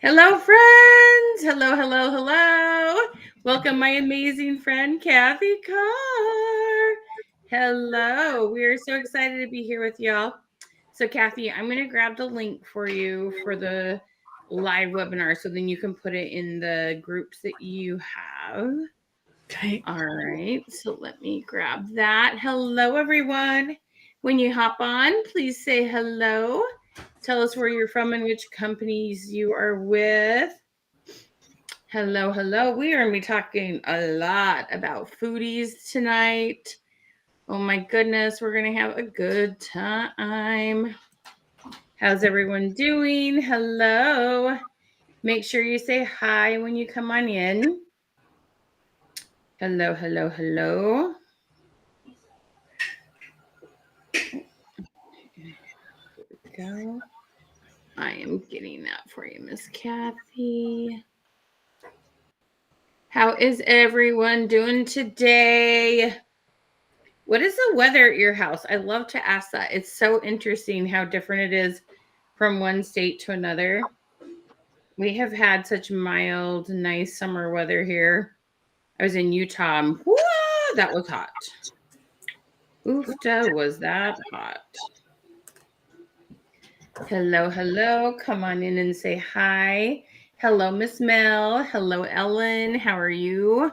Hello, friends. Hello, hello, hello. Welcome, my amazing friend, Kathie Carr. Hello. We are so excited to be here with y'all. So, Kathie, I'm going to grab the link for you for the live webinar so then you can put it in the groups that you have. Okay. All right. So, let me grab that. Hello, everyone. When you hop on, please say hello. Tell us where you're from and which companies you are with. Hello, hello. We are going to be talking a lot about foodies tonight. Oh my goodness, we're going to have a good time. How's everyone doing? Hello. Make sure you say hi when you come on in. Hello, hello, hello. Here we go. I am getting that for you, Miss Kathie. How is everyone doing today? What is the weather at your house? I love to ask that. It's so interesting how different it is from one state to another. We have had such mild, nice summer weather here. I was in Utah. Whoa, that was hot. Oofta, was that hot. Hello, hello. Come on in and say hi. Hello, Miss Mel. Hello, Ellen. How are you?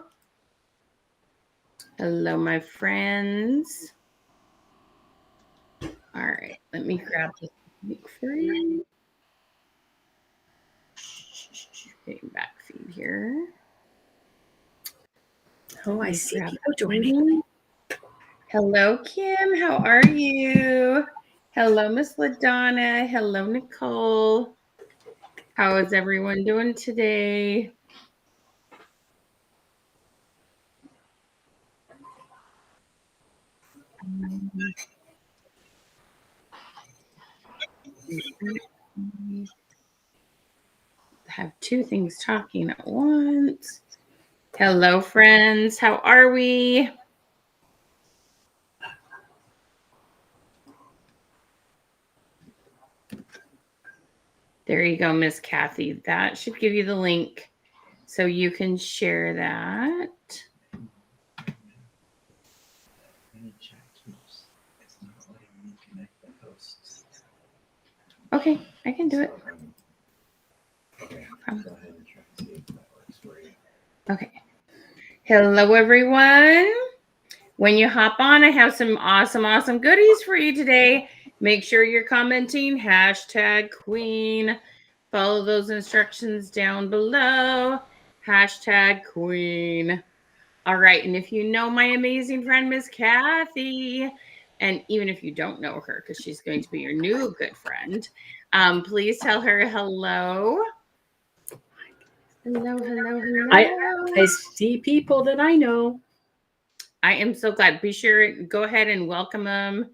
Hello, my friends. All right, let me grab this link for you. Getting back feed here. Oh, I see people joining. Hello, Kim. How are you? Hello, Miss LaDonna. Hello, Nicole. How is everyone doing today? Have two things talking at once. Hello, friends. How are we? There you go, Miss Kathie. That should give you the link so you can share that. Okay, I can do it. Okay. Hello, everyone. When you hop on, I have some awesome goodies for you today. Make sure you're commenting #Queen. Follow those instructions down below. #Queen. All right. And if you know my amazing friend, Miss Kathie, and even if you don't know her, because she's going to be your new good friend, please tell her hello. Hello. I see people that I know. I am so glad. Be sure, go ahead and welcome them.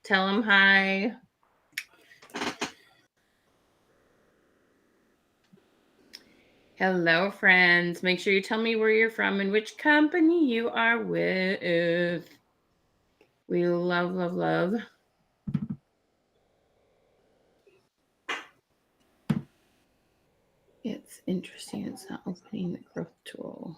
Tell them hi. Hello, friends. Make sure you tell me where you're from and which company you are with. We love. It's interesting. It's not opening the growth tool.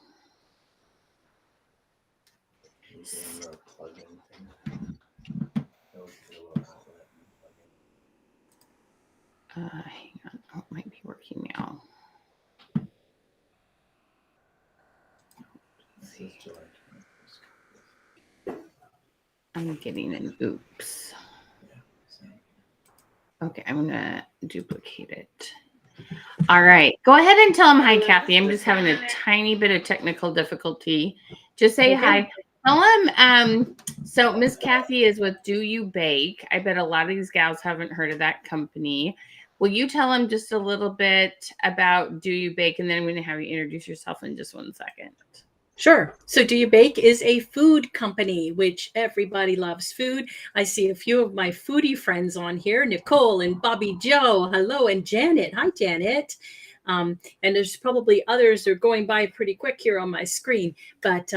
Hang on. Oh, it might be working now. Let's see. I'm getting an oops. Okay, I'm going to duplicate it. All right. Go ahead and tell them hi, Kathie. I'm just having a tiny bit of technical difficulty. Just say hi. Tell them, so Miss Kathie is with Do You Bake. I bet a lot of these gals haven't heard of that company. Will you tell them just a little bit about Do You Bake? And then I'm going to have you introduce yourself in just 1 second. Sure. So Do You Bake is a food company, which everybody loves food. I see a few of my foodie friends on here, Nicole and Bobby Joe. Hello. And Janet. Hi, Janet. And there's probably others that are going by pretty quick here on my screen. But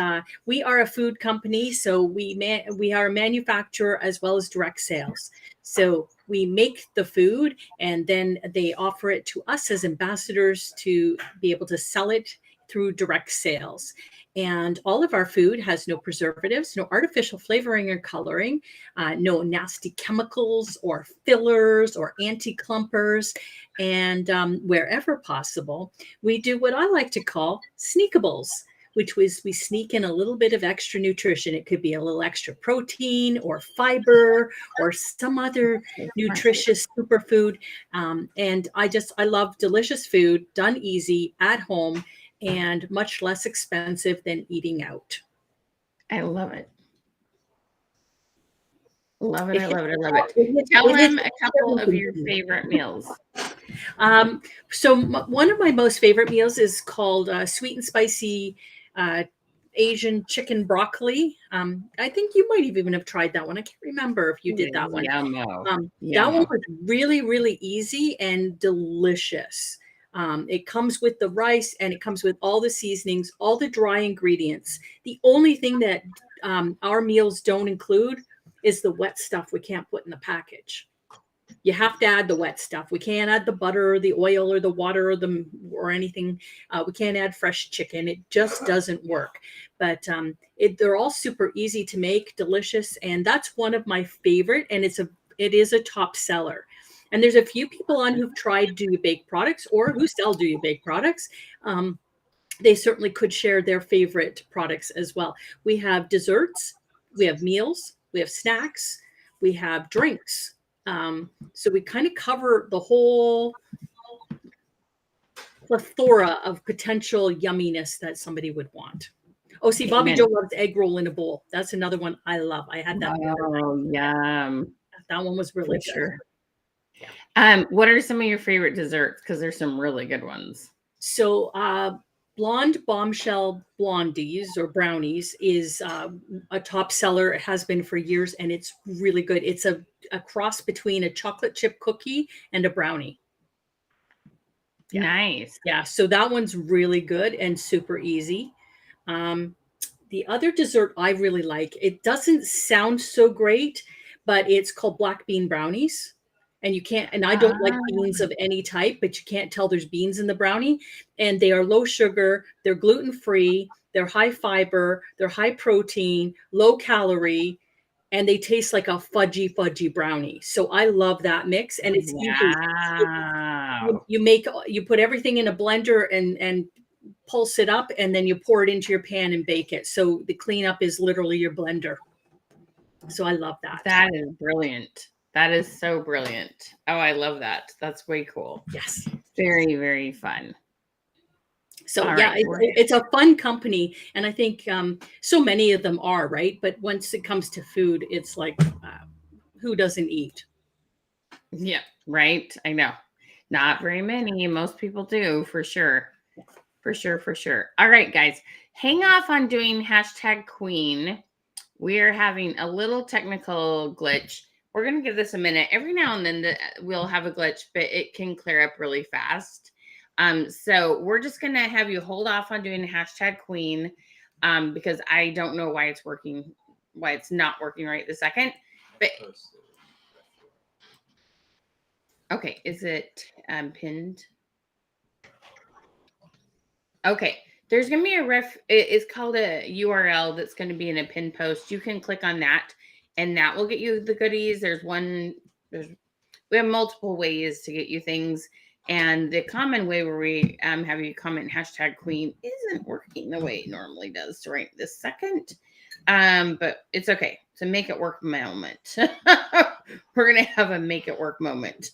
we are a food company, so we are a manufacturer as well as direct sales. So we make the food and then they offer it to us as ambassadors to be able to sell it through direct sales. And all of our food has no preservatives, no artificial flavoring or coloring, no nasty chemicals or fillers or anti-clumpers. And wherever possible, we do what I like to call sneakables, which was we sneak in a little bit of extra nutrition. It could be a little extra protein or fiber or some other nutritious superfood. And I love delicious food done easy at home and much less expensive than eating out. I love it. Love it. It I hits love it. I the love top. it. It hits, Tell it hits them a couple of everything your for me. favorite meals. So one of my most favorite meals is called sweet and spicy Asian chicken broccoli. I think you might even have tried that one. I can't remember if you did that one. Yummo. That one Yummo. was really, really easy and delicious. It comes with the rice and it comes with all the seasonings, all the dry ingredients. The only thing that our meals don't include is the wet stuff we can't put in the package. You have to add the wet stuff. We can't add the butter or the oil or the water or anything. We can't add fresh chicken. It just doesn't work. But they're all super easy to make, delicious, and that's one of my favorite. And it is a top seller. And there's a few people on who've tried Do You Bake products or who sell Do You Bake products. They certainly could share their favorite products as well. We have desserts, we have meals, we have snacks, we have drinks. So we kind of cover the whole plethora of potential yumminess that somebody would want. Oh, see, Bobby Amen. Joe loves egg roll in a bowl. That's another one I love. I had that. Oh, yum. That one was really For good. sure. Yeah. What are some of your favorite desserts? Because there's some really good ones. So blonde bombshell blondies or brownies is a top seller. It has been for years, and it's really good. It's a cross between a chocolate chip cookie and a brownie. Yeah. Nice. Yeah, so that one's really good and super easy. The other dessert I really like, it doesn't sound so great, but it's called black bean brownies. And I don't like beans of any type, but you can't tell there's beans in the brownie. And they are low sugar, they're gluten-free, they're high fiber, they're high protein, low calorie, and they taste like a fudgy brownie. So I love that mix. And it's easy. Wow. You put everything in a blender and pulse it up, and then you pour it into your pan and bake it. So the cleanup is literally your blender. So I love that. That is brilliant. That is so brilliant. Oh, I love that. That's way cool. Yes. Very, very fun. So All yeah, right. it's a fun company, and I think so many of them are, right? But once it comes to food, it's like who doesn't eat? Yeah, right. I know. Not very many. Most people do, for sure. For sure, for sure. All right, guys. Hang off on doing #Queen. We're having a little technical glitch. We're going to give this a minute. Every now and then we'll have a glitch, but it can clear up really fast. So we're just going to have you hold off on doing #Queen because I don't know why it's not working right this second. But okay, is it pinned? Okay, there's going to be it's called a URL that's going to be in a pin post. You can click on that and that will get you the goodies. We have multiple ways to get you things. And the common way where we have you comment #Queen isn't working the way it normally does right this second. But it's okay. It's a make it work moment. We're going to have a make it work moment.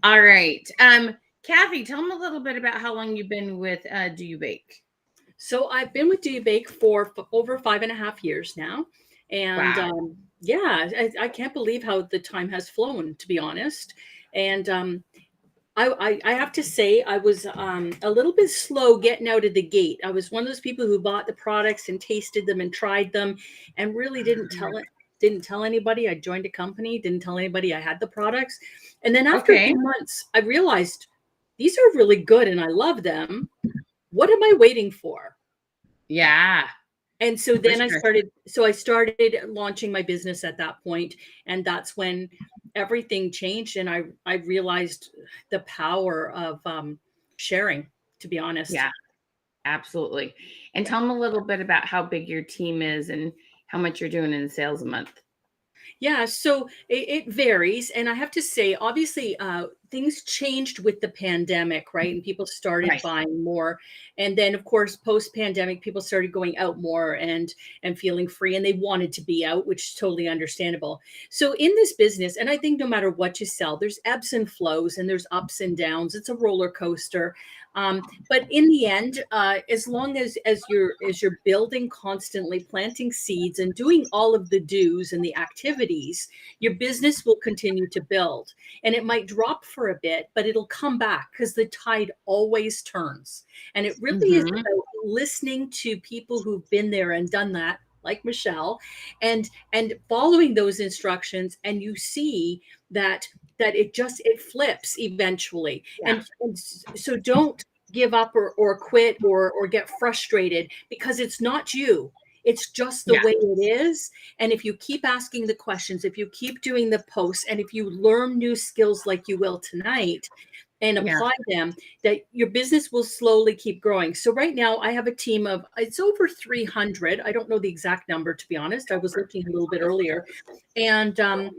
All right. Kathie, tell them a little bit about how long you've been with Do You Bake. So I've been with Do You Bake for over 5.5 years now. And wow. Yeah, I can't believe how the time has flown, to be honest. And I have to say I was a little bit slow getting out of the gate. I was one of those people who bought the products and tasted them and tried them and really didn't tell anybody I joined a company, didn't tell anybody I had the products. And then after a few months, I realized these are really good and I love them. What am I waiting for? Yeah, And so for then sure. I started launching my business at that point, and that's when everything changed, and I realized the power of sharing, to be honest. Yeah, absolutely. And Yeah. tell them a little bit about how big your team is and how much you're doing in sales a month. Yeah, so it varies. And I have to say, obviously, things changed with the pandemic, right? And people started Right. buying more. And then, of course, post-pandemic, people started going out more and feeling free, and they wanted to be out, which is totally understandable. So in this business, and I think no matter what you sell, there's ebbs and flows and there's ups and downs. It's a roller coaster. But in the end, as long as you're building constantly, planting seeds and doing all of the do's and the activities, your business will continue to build. And it might drop for a bit, but it'll come back because the tide always turns. And it really is Mm-hmm. about listening to people who've been there and done that, like Michelle, and following those instructions, and you see that it flips eventually. Yeah. And so don't give up or quit or get frustrated, because it's not you. It's just the Yeah. way it is. And if you keep asking the questions, if you keep doing the posts, and if you learn new skills like you will tonight and Yeah. apply them, that your business will slowly keep growing. So right now I have a team of, it's over 300. I don't know the exact number, to be honest. I was looking a little bit earlier. And then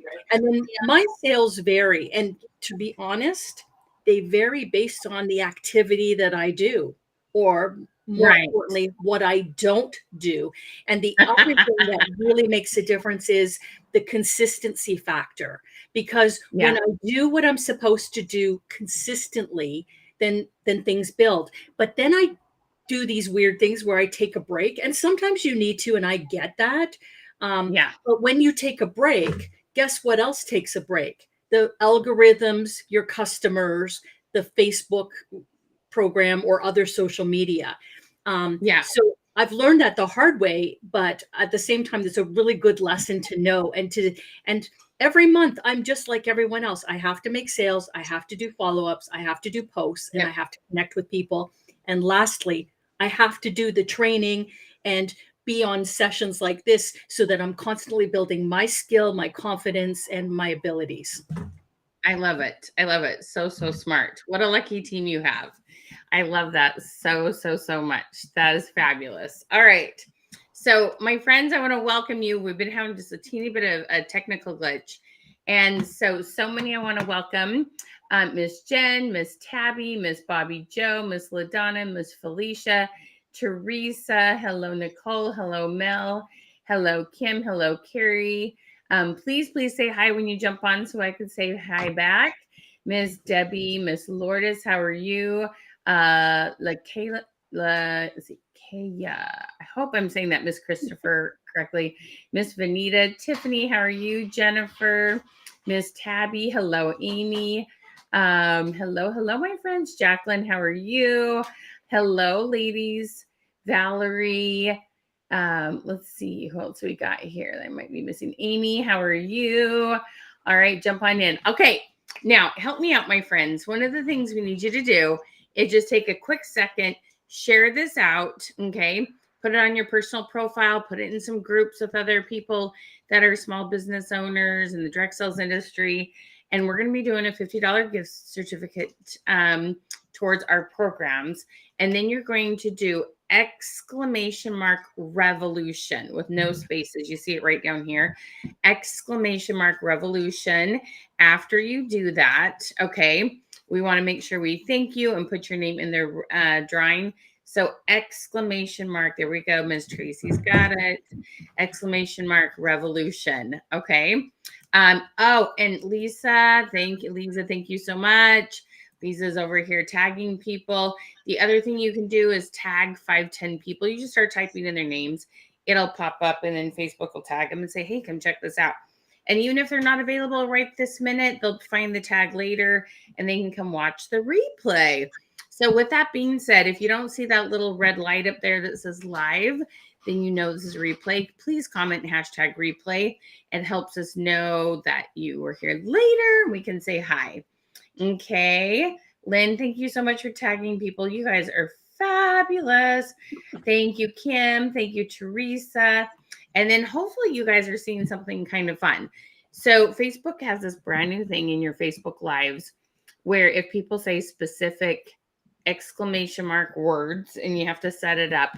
my sales vary. And to be honest, they vary based on the activity that I do, or more Right. importantly, what I don't do. And the other thing that really makes a difference is the consistency factor. Because Yeah. when I do what I'm supposed to do consistently, then things build. But then I do these weird things where I take a break, and sometimes you need to, and I get that. Yeah. But when you take a break, guess what else takes a break? The algorithms, your customers, the Facebook program, or other social media. Yeah. So I've learned that the hard way, but at the same time, it's a really good lesson to know. And every month, I'm just like everyone else. I have to make sales, I have to do follow-ups, I have to do posts, and I Yep. have to connect with people. And lastly, I have to do the training and be on sessions like this, so that I'm constantly building my skill, my confidence, and my abilities. I love it. I love it. So, so smart. What a lucky team you have. I love that so, so, so much. That is fabulous. All right. So, my friends, I want to welcome you. We've been having just a teeny bit of a technical glitch. And so many I want to welcome Miss Jen, Miss Tabby, Miss Bobby Joe, Miss LaDonna, Miss Felicia, Teresa. Hello, Nicole. Hello, Mel. Hello, Kim. Hello, Carrie. Please say hi when you jump on so I can say hi back. Miss Debbie, Miss Lourdes, how are you? La Kayla, let's see, Kaya. I hope I'm saying that, Miss Christopher, correctly. Miss Vanita, Tiffany, how are you? Jennifer, Miss Tabby, hello, Amy. Hello, my friends. Jacqueline, how are you? Hello, ladies. Valerie, let's see who else we got here. I might be missing. Amy, how are you? All right, jump on in. Okay, now help me out, my friends. One of the things we need you to do is just take a quick second, share this out, okay? Put it on your personal profile, put it in some groups with other people that are small business owners in the direct sales industry. And we're going to be doing a $50 gift certificate towards our programs. And then you're going to do exclamation mark revolution with no spaces. You see it right down here. Exclamation mark revolution. After you do that, okay, we want to make sure we thank you and put your name in their drawing. So exclamation mark, there we go. Miss Tracy's got it. Exclamation mark revolution. Okay. Oh, and Lisa, thank you. Lisa, thank you so much. Lisa's over here tagging people. The other thing you can do is tag 5-10 people. You just start typing in their names. It'll pop up, and then Facebook will tag them and say, hey, come check this out. And even if they're not available right this minute, they'll find the tag later and they can come watch the replay. So with that being said, if you don't see that little red light up there that says live, then you know this is a replay. Please comment hashtag replay. It helps us know that you were here later. We can say hi. Okay. Lynn, thank you so much for tagging people. You guys are fabulous. Thank you, Kim. Thank you, Teresa. And then hopefully you guys are seeing something kind of fun. So Facebook has this brand new thing in your Facebook Lives where if people say specific exclamation mark words and you have to set it up,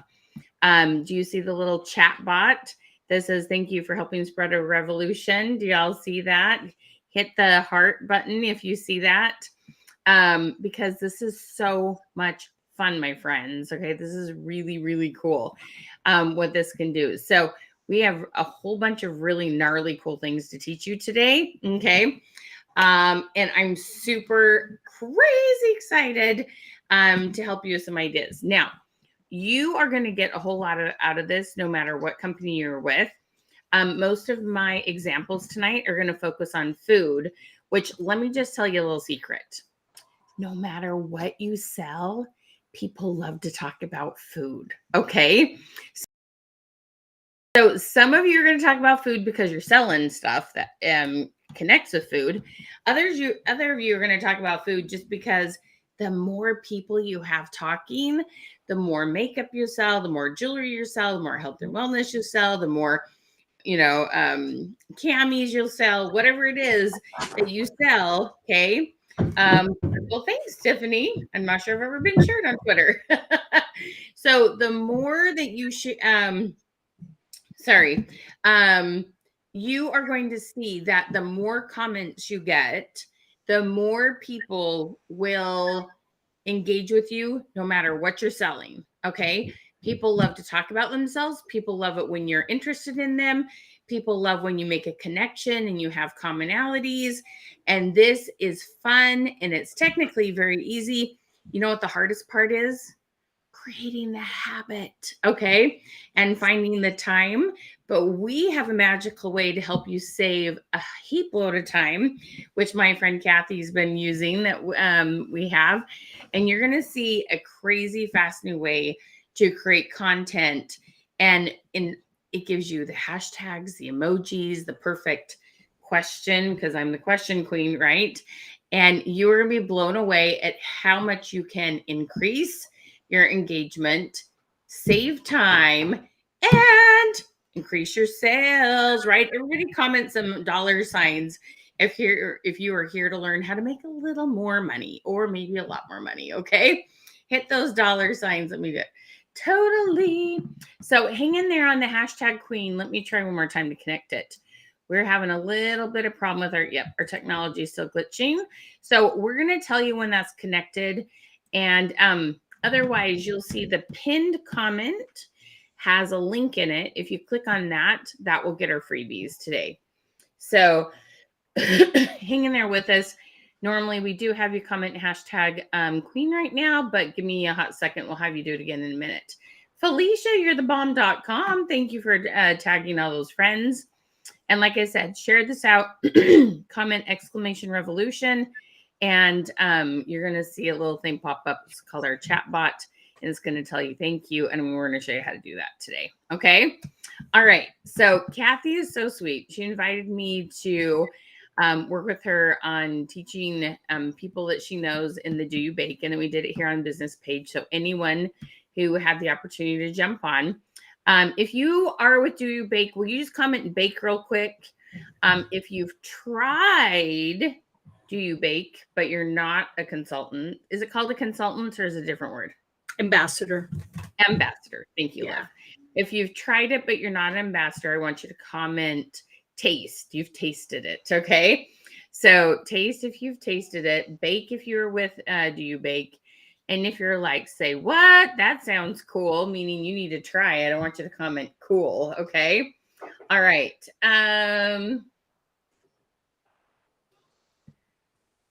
do you see the little chat bot that says, thank you for helping spread a revolution? Do y'all see that? Hit the heart button if you see that, because this is so much fun, my friends. Okay, this is really, really cool what this can do. So we have a whole bunch of really gnarly cool things to teach you today. Okay. And I'm super crazy excited to help you with some ideas. Now, you are going to get a whole lot out of this no matter what company you're with. Most of my examples tonight are going to focus on food, which let me just tell you a little secret. No matter what you sell, people love to talk about food. Okay. So some of you are going to talk about food because you're selling stuff that connects with food. Other of you are going to talk about food just because the more people you have talking, the more makeup you sell, the more jewelry you sell, the more health and wellness you sell, the more, camis you'll sell, whatever it is that you sell. Okay. Well, thanks, Tiffany. I'm not sure I've ever been shared on Twitter. So the more that you should, you are going to see that the more comments you get, the more people will engage with you no matter what you're selling. Okay. People love to talk about themselves. People love it when you're interested in them. People love when you make a connection and you have commonalities. And this is fun and it's technically very easy. You know what the hardest part is? Creating the habit, okay, and finding the time. But we have a magical way to help you save a heap load of time, which my friend Kathie's been using that we have. And you're going to see a crazy fast new way to create content. And it gives you the hashtags, the emojis, the perfect question, because I'm the question queen, right? And you're going to be blown away at how much you can increase your engagement, save time, and increase your sales, right? Everybody comment some dollar signs if you are here to learn how to make a little more money or maybe a lot more money, okay? Hit those dollar signs. Let me do it. Totally. So hang in there on the hashtag queen. Let me try one more time to connect it. We're having a little bit of problem with our technology is still glitching. So we're going to tell you when that's connected. And otherwise, you'll see the pinned comment has a link in it. If you click on that, that will get our freebies today. So hang in there with us. Normally, we do have you comment hashtag queen right now, but give me a hot second. We'll have you do it again in a minute. Felicia, you're the bomb.com. Thank you for tagging all those friends. And like I said, share this out, comment exclamation revolution, and you're going to see a little thing pop up. It's called our chat bot, and it's going to tell you thank you. And we're going to show you how to do that today. Okay. All right. So Kathie is so sweet. She invited me to work with her on teaching people that she knows in the Do You Bake. And then we did it here on Business Page. So anyone who had the opportunity to jump on, if you are with Do You Bake, will you just comment and bake real quick? If you've tried Do You Bake, but you're not a consultant, is it called a consultant or is it a different word? Ambassador. Ambassador. Thank you, Yeah. Love. If you've tried it, but you're not an ambassador, I want you to comment taste. You've tasted it. Okay. So taste if you've tasted it, bake if you're with Do You Bake. And if you're like, say, what? That sounds cool, meaning you need to try it. I want you to comment cool. Okay. All right.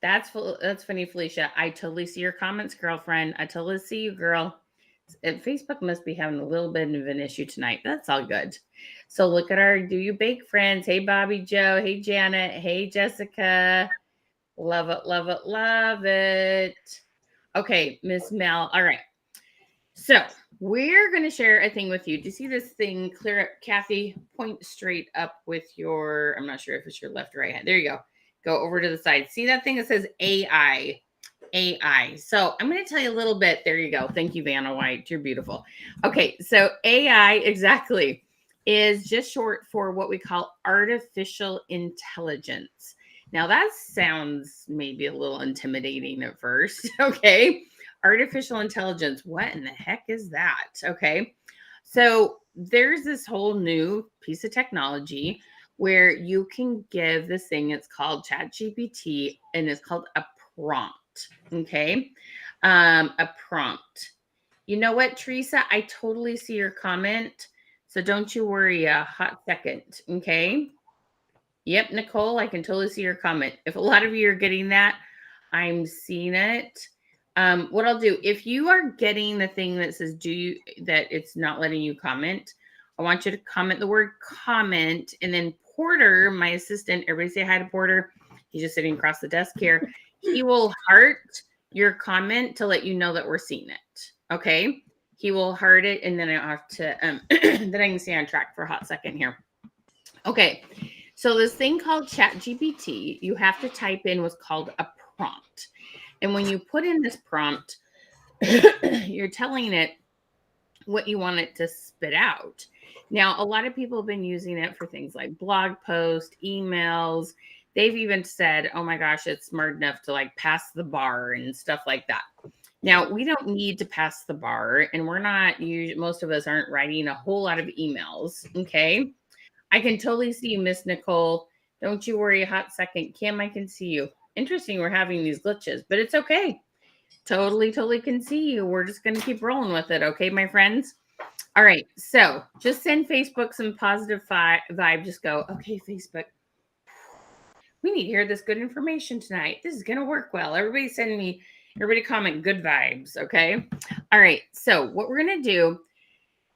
That's funny, Felicia. I totally see your comments, girlfriend. I totally see you, girl. And Facebook must be having a little bit of an issue tonight. That's all good. So look at our Do You Bake friends. Hey, Bobby Joe. Hey, Janet. Hey, Jessica. Love it, love it, love it. Okay, Miss Mel. All right. So we're going to share a thing with you. Do you see this thing clear up? Kathie, point straight up with I'm not sure if it's your left or right hand. There you go. Go over to the side. See that thing that says AI? AI. So I'm going to tell you a little bit. There you go. Thank you, Vanna White. You're beautiful. Okay, so AI exactly is just short for what we call artificial intelligence. Now that sounds maybe a little intimidating at first. Okay, artificial intelligence. What in the heck is that? Okay, so there's this whole new piece of technology where you can give this thing. It's called ChatGPT, and it's called a prompt. Okay. A prompt. You know what, Teresa? I totally see your comment. So don't you worry a hot second. Okay. Yep, Nicole, I can totally see your comment. If a lot of you are getting that, I'm seeing it. What I'll do, if you are getting the thing that says that it's not letting you comment, I want you to comment the word comment, and then Porter, my assistant, everybody say hi to Porter. He's just sitting across the desk here. He will heart your comment to let you know that we're seeing it. Okay. He will heart it, and then I have to then I can stay on track for a hot second here. Okay. So this thing called ChatGPT, you have to type in what's called a prompt. And when you put in this prompt, you're telling it what you want it to spit out. Now, a lot of people have been using it for things like blog posts, emails. They've even said, oh my gosh, it's smart enough to like pass the bar and stuff like that. Now, we don't need to pass the bar, and we're not, most of us aren't writing a whole lot of emails. Okay. I can totally see you, Miss Nicole. Don't you worry a hot second. Kim, I can see you. Interesting, we're having these glitches, but it's okay. Totally can see you. We're just going to keep rolling with it. Okay, my friends? All right. So just send Facebook some positive vibe. Just go, okay, Facebook, we need to hear this good information tonight. This is going to work well. Everybody comment good vibes. Okay. All right. So what we're going to do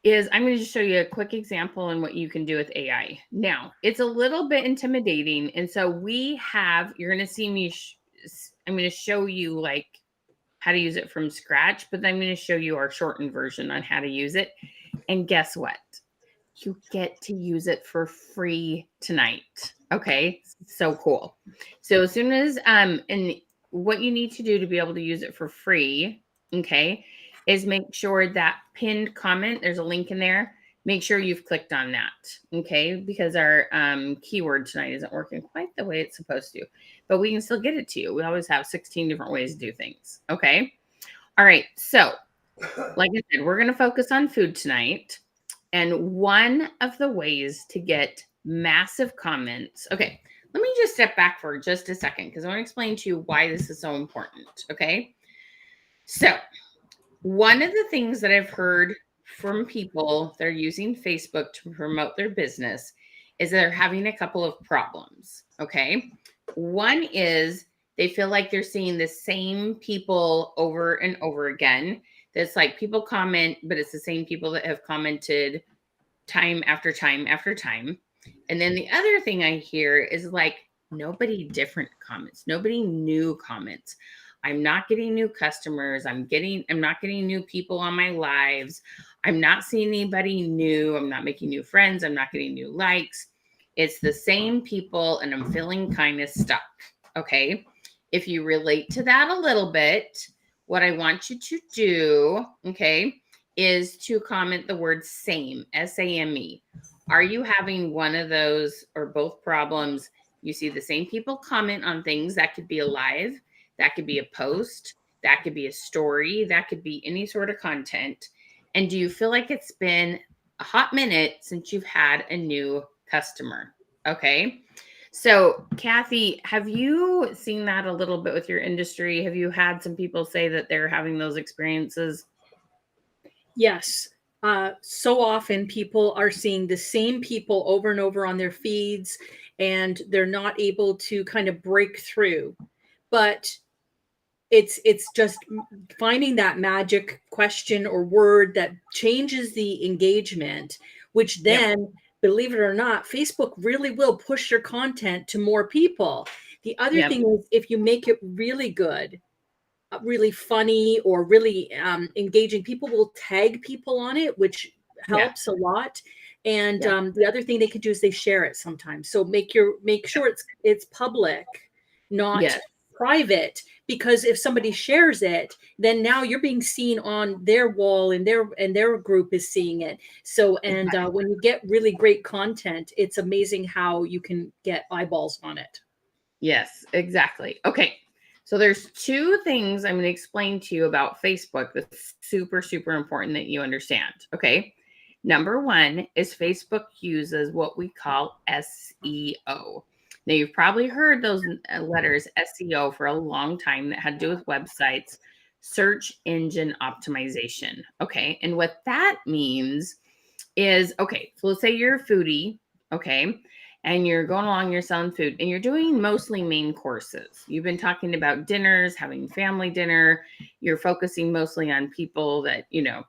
is I'm going to just show you a quick example on what you can do with AI. Now, it's a little bit intimidating. And so you're going to see me, I'm going to show you like how to use it from scratch, but I'm going to show you our shortened version on how to use it. And guess what? You get to use it for free tonight. Okay. So cool. So as soon as, and what you need to do to be able to use it for free, okay, is make sure that pinned comment, there's a link in there. Make sure you've clicked on that, okay, because our keyword tonight isn't working quite the way it's supposed to, but we can still get it to you. We always have 16 different ways to do things, okay? All right, so like I said, we're going to focus on food tonight. And one of the ways to get massive comments, okay, let me just step back for just a second because I want to explain to you why this is so important, okay? So, one of the things that I've heard from people that are using Facebook to promote their business is they're having a couple of problems, okay? One is they feel like they're seeing the same people over and over again. That's like people comment, but it's the same people that have commented time after time after time. And then the other thing I hear is like nobody different comments, nobody new comments. I'm not getting new customers. I'm not getting new people on my lives. I'm not seeing anybody new. I'm not making new friends. I'm not getting new likes. It's the same people and I'm feeling kind of stuck. Okay. If you relate to that a little bit, what I want you to do, okay, is to comment the word same, SAME. Are you having one of those or both problems? You see the same people comment on things that could be a live, that could be a post, that could be a story, that could be any sort of content. And do you feel like it's been a hot minute since you've had a new customer? Okay. So, Kathie, have you seen that a little bit with your industry? Have you had some people say that they're having those experiences? Yes. So often people are seeing the same people over and over on their feeds, and they're not able to kind of break through. But it's just finding that magic question or word that changes the engagement, which then, believe it or not, Facebook really will push your content to more people. The other thing is if you make it really good, really funny or really engaging, people will tag people on it, which helps a lot. And the other thing they can do is they share it sometimes. So make sure it's public, not private, because if somebody shares it, then now you're being seen on their wall, and their group is seeing it. So, and when you get really great content, it's amazing how you can get eyeballs on it. Yes, exactly. Okay. So there's two things I'm going to explain to you about Facebook that's super, super important that you understand. Okay. Number one is Facebook uses what we call SEO. Now, you've probably heard those letters SEO for a long time that had to do with websites, search engine optimization. Okay. And what that means is, okay, so let's say you're a foodie, okay, and you're going along, you're selling food, and you're doing mostly main courses. You've been talking about dinners, having family dinner. You're focusing mostly on people that, your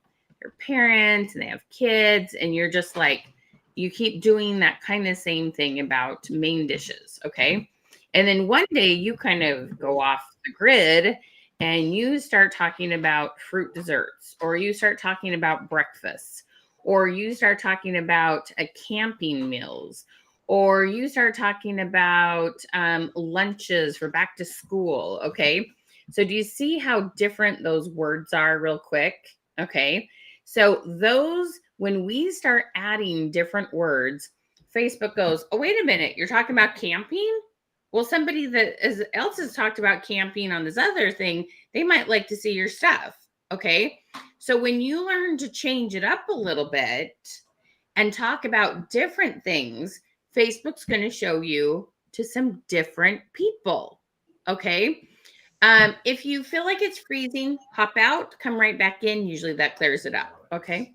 parents, and they have kids, and you're just like, you keep doing that kind of same thing about main dishes, okay? And then one day you kind of go off the grid and you start talking about fruit desserts, or you start talking about breakfasts, or you start talking about camping meals, or you start talking about lunches for back to school. Okay. So do you see how different those words are real quick? Okay. So those, when we start adding different words, Facebook goes, oh, wait a minute, you're talking about camping? Well, somebody that else has talked about camping on this other thing, they might like to see your stuff. Okay. So when you learn to change it up a little bit and talk about different things, Facebook's going to show you to some different people. Okay. If you feel like it's freezing, hop out, come right back in. Usually that clears it up. Okay.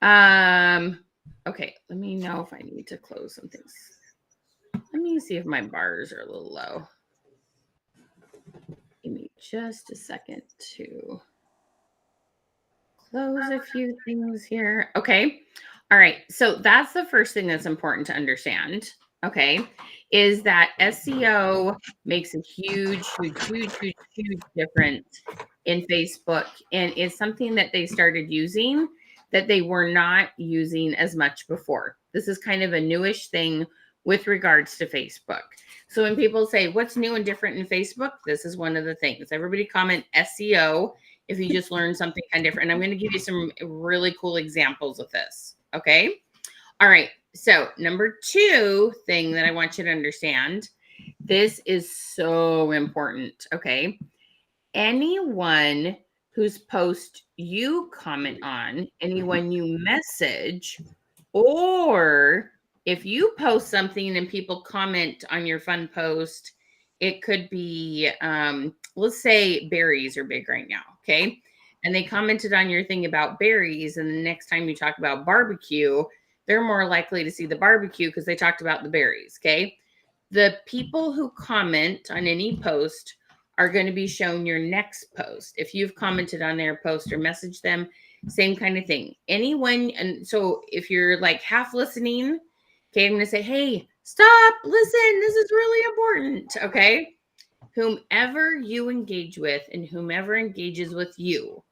Okay. Let me know if I need to close some things. Let me see if my bars are a little low. Give me just a second to close a few things here. Okay. All right. So that's the first thing that's important to understand. Okay. Is that SEO makes a huge, huge, huge, huge, huge difference in Facebook. And it's something that they started using that they were not using as much before. This is kind of a newish thing with regards to Facebook. So when people say, what's new and different in Facebook? This is one of the things. Everybody comment SEO if you just learn something kind of different. And I'm going to give you some really cool examples of this. Okay. All right. So number two thing that I want you to understand, this is so important. Okay. Anyone whose post you comment on, anyone you message, or if you post something and people comment on your fun post, it could be, let's say berries are big right now. Okay. And they commented on your thing about berries. And the next time you talk about barbecue, they're more likely to see the barbecue because they talked about the berries. Okay. The people who comment on any post are going to be shown your next post. If you've commented on their post or messaged them, same kind of thing. Anyone, and so if you're like half listening, okay, I'm going to say, hey, stop, listen, this is really important. Okay. Whomever you engage with and whomever engages with you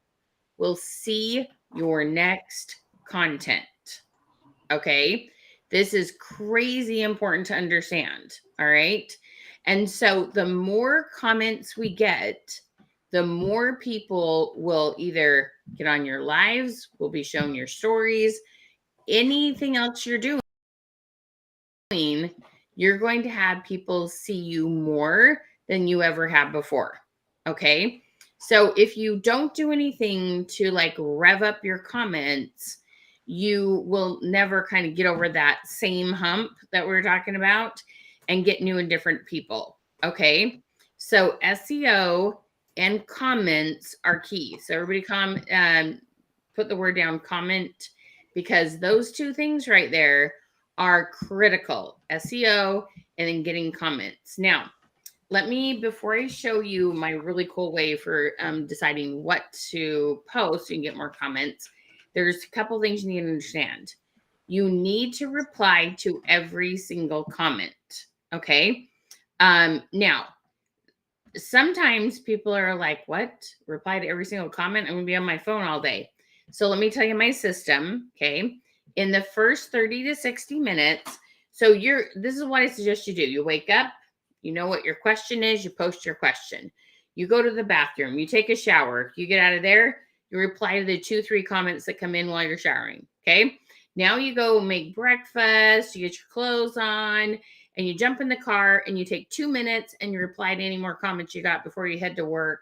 will see your next content. Okay. This is crazy important to understand. All right. And so the more comments we get, the more people will either get on your lives, will be shown your stories, anything else you're doing, you're going to have people see you more than you ever have before. Okay. So if you don't do anything to like rev up your comments, you will never kind of get over that same hump that we're talking about and get new and different people. Okay. So SEO and comments are key. So everybody put the word down, comment, because those two things right there are critical, SEO and then getting comments. Now, let me, before I show you my really cool way for deciding what to post and get more comments, there's a couple things you need to understand. You need to reply to every single comment. Okay. Now, sometimes people are like, what? Reply to every single comment? I'm going to be on my phone all day. So let me tell you my system. Okay. In the first 30 to 60 minutes, so this is what I suggest you do. You wake up, You know what your question is, you post your question. You go to the bathroom, you take a shower, you get out of there, you reply to the 2-3 comments that come in while you're showering. Okay. Now you go make breakfast, you get your clothes on, and you jump in the car and you take 2 minutes and you reply to any more comments you got before you head to work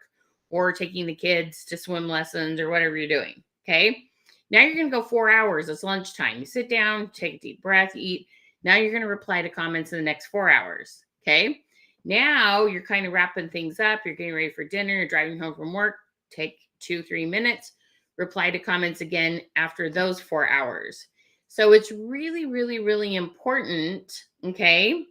or taking the kids to swim lessons or whatever you're doing. Okay. Now you're going to go 4 hours. It's lunchtime. You sit down, take a deep breath, eat. Now you're going to reply to comments in the next 4 hours. Okay. Now you're kind of wrapping things up. You're getting ready for dinner. You're driving home from work. Take 2-3 minutes. Reply to comments again after those 4 hours. So it's really, really, really important. Okay.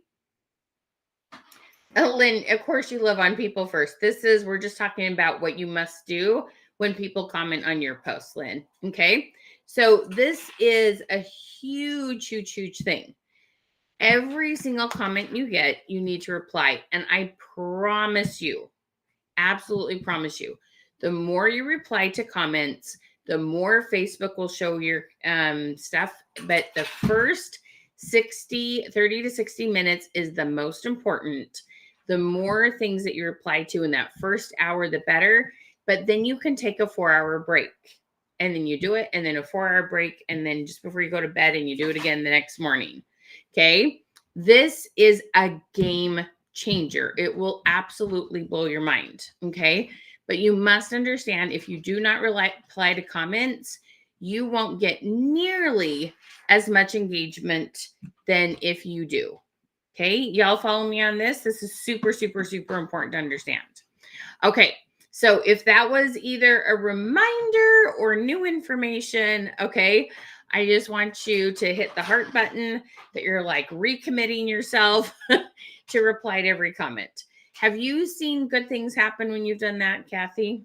Lynn, of course you live on people first. We're just talking about what you must do when people comment on your post, Lynn. Okay. So this is a huge, huge, huge thing. Every single comment you get, you need to reply. And I promise you, absolutely promise you, the more you reply to comments, the more Facebook will show your stuff. But the first 30 to 60 minutes is the most important. The more things that you reply to in that first hour, the better. But then you can take a 4-hour break. And then you do it, and then a 4-hour break, and then just before you go to bed, and you do it again the next morning. Okay. This is a game changer. It will absolutely blow your mind. Okay. But you must understand, if you do not reply to comments, you won't get nearly as much engagement than if you do. Okay. Y'all follow me on this? This is super, super, super important to understand. Okay. So if that was either a reminder or new information, okay, I just want you to hit the heart button that you're like recommitting yourself to reply to every comment. Have you seen good things happen when you've done that, Kathie?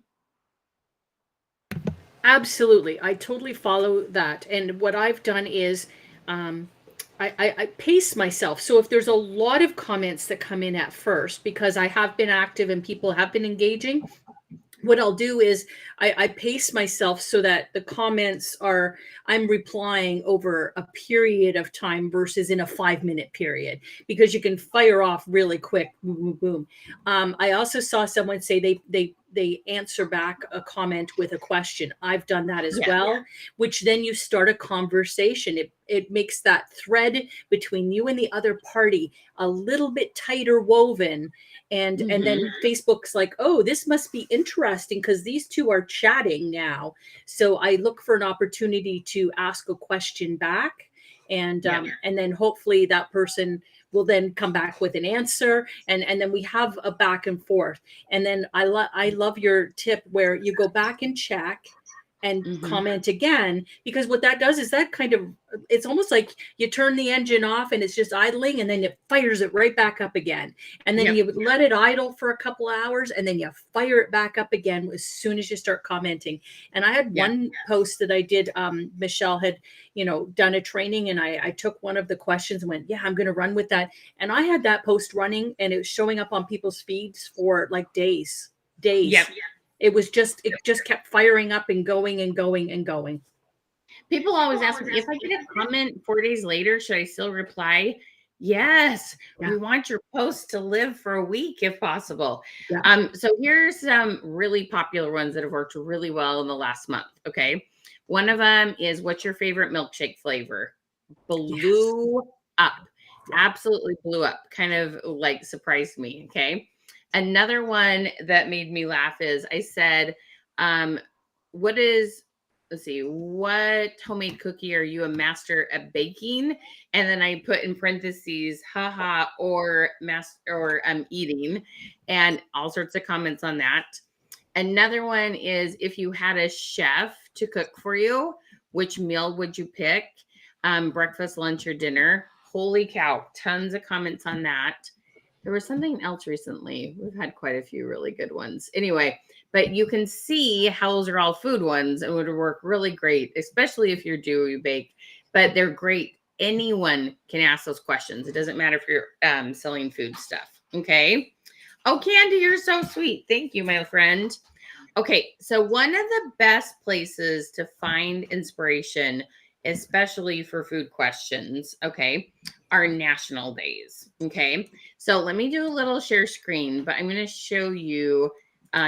Absolutely. I totally follow that. And what I've done is I pace myself. So if there's a lot of comments that come in at first, because I have been active and people have been engaging, what I'll do is I pace myself so that the comments I'm replying over a period of time versus in a 5-minute period, because you can fire off really quick. Boom, boom, boom. I also saw someone say they answer back a comment with a question. I've done that as well, which then you start a conversation. It makes that thread between you and the other party a little bit tighter woven. And then Facebook's like, oh, this must be interesting because these two are chatting now. So I look for an opportunity to ask a question back, and then hopefully that person will then come back with an answer, and then we have a back and forth. And then I love your tip where you go back and check and comment again, because what that does is that kind of, it's almost like you turn the engine off and it's just idling, and then it fires it right back up again. And then you let it idle for a couple hours, and then you fire it back up again as soon as you start commenting. And I had one post that I did, Michelle had, done a training, and I took one of the questions and went, I'm going to run with that. And I had that post running, and it was showing up on people's feeds for like days. It just kept firing up and going and going and going. People always ask me, if I get a comment 4 days later, should I still reply? Yes. We want your post to live for a week if possible. So here's some really popular ones that have worked really well in the last month. Okay. One of them is, what's your favorite milkshake flavor? Blew up. Absolutely blew up. Kind of like surprised me. Okay. Another one that made me laugh is, I said, what homemade cookie are you a master at baking? And then I put in parentheses, haha, or eating, and all sorts of comments on that. Another one is, if you had a chef to cook for you, which meal would you pick? Breakfast, lunch, or dinner? Holy cow. Tons of comments on that. There was something else recently. We've had quite a few really good ones. Anyway, but you can see how those are all food ones and would work really great, especially if you're you bake. But they're great. Anyone can ask those questions. It doesn't matter if you're selling food stuff. Okay. Oh, Candy, you're so sweet. Thank you, my friend. Okay. So one of the best places to find inspiration, especially for food questions, okay, are national days. Okay. So let me do a little share screen, but I'm going to show you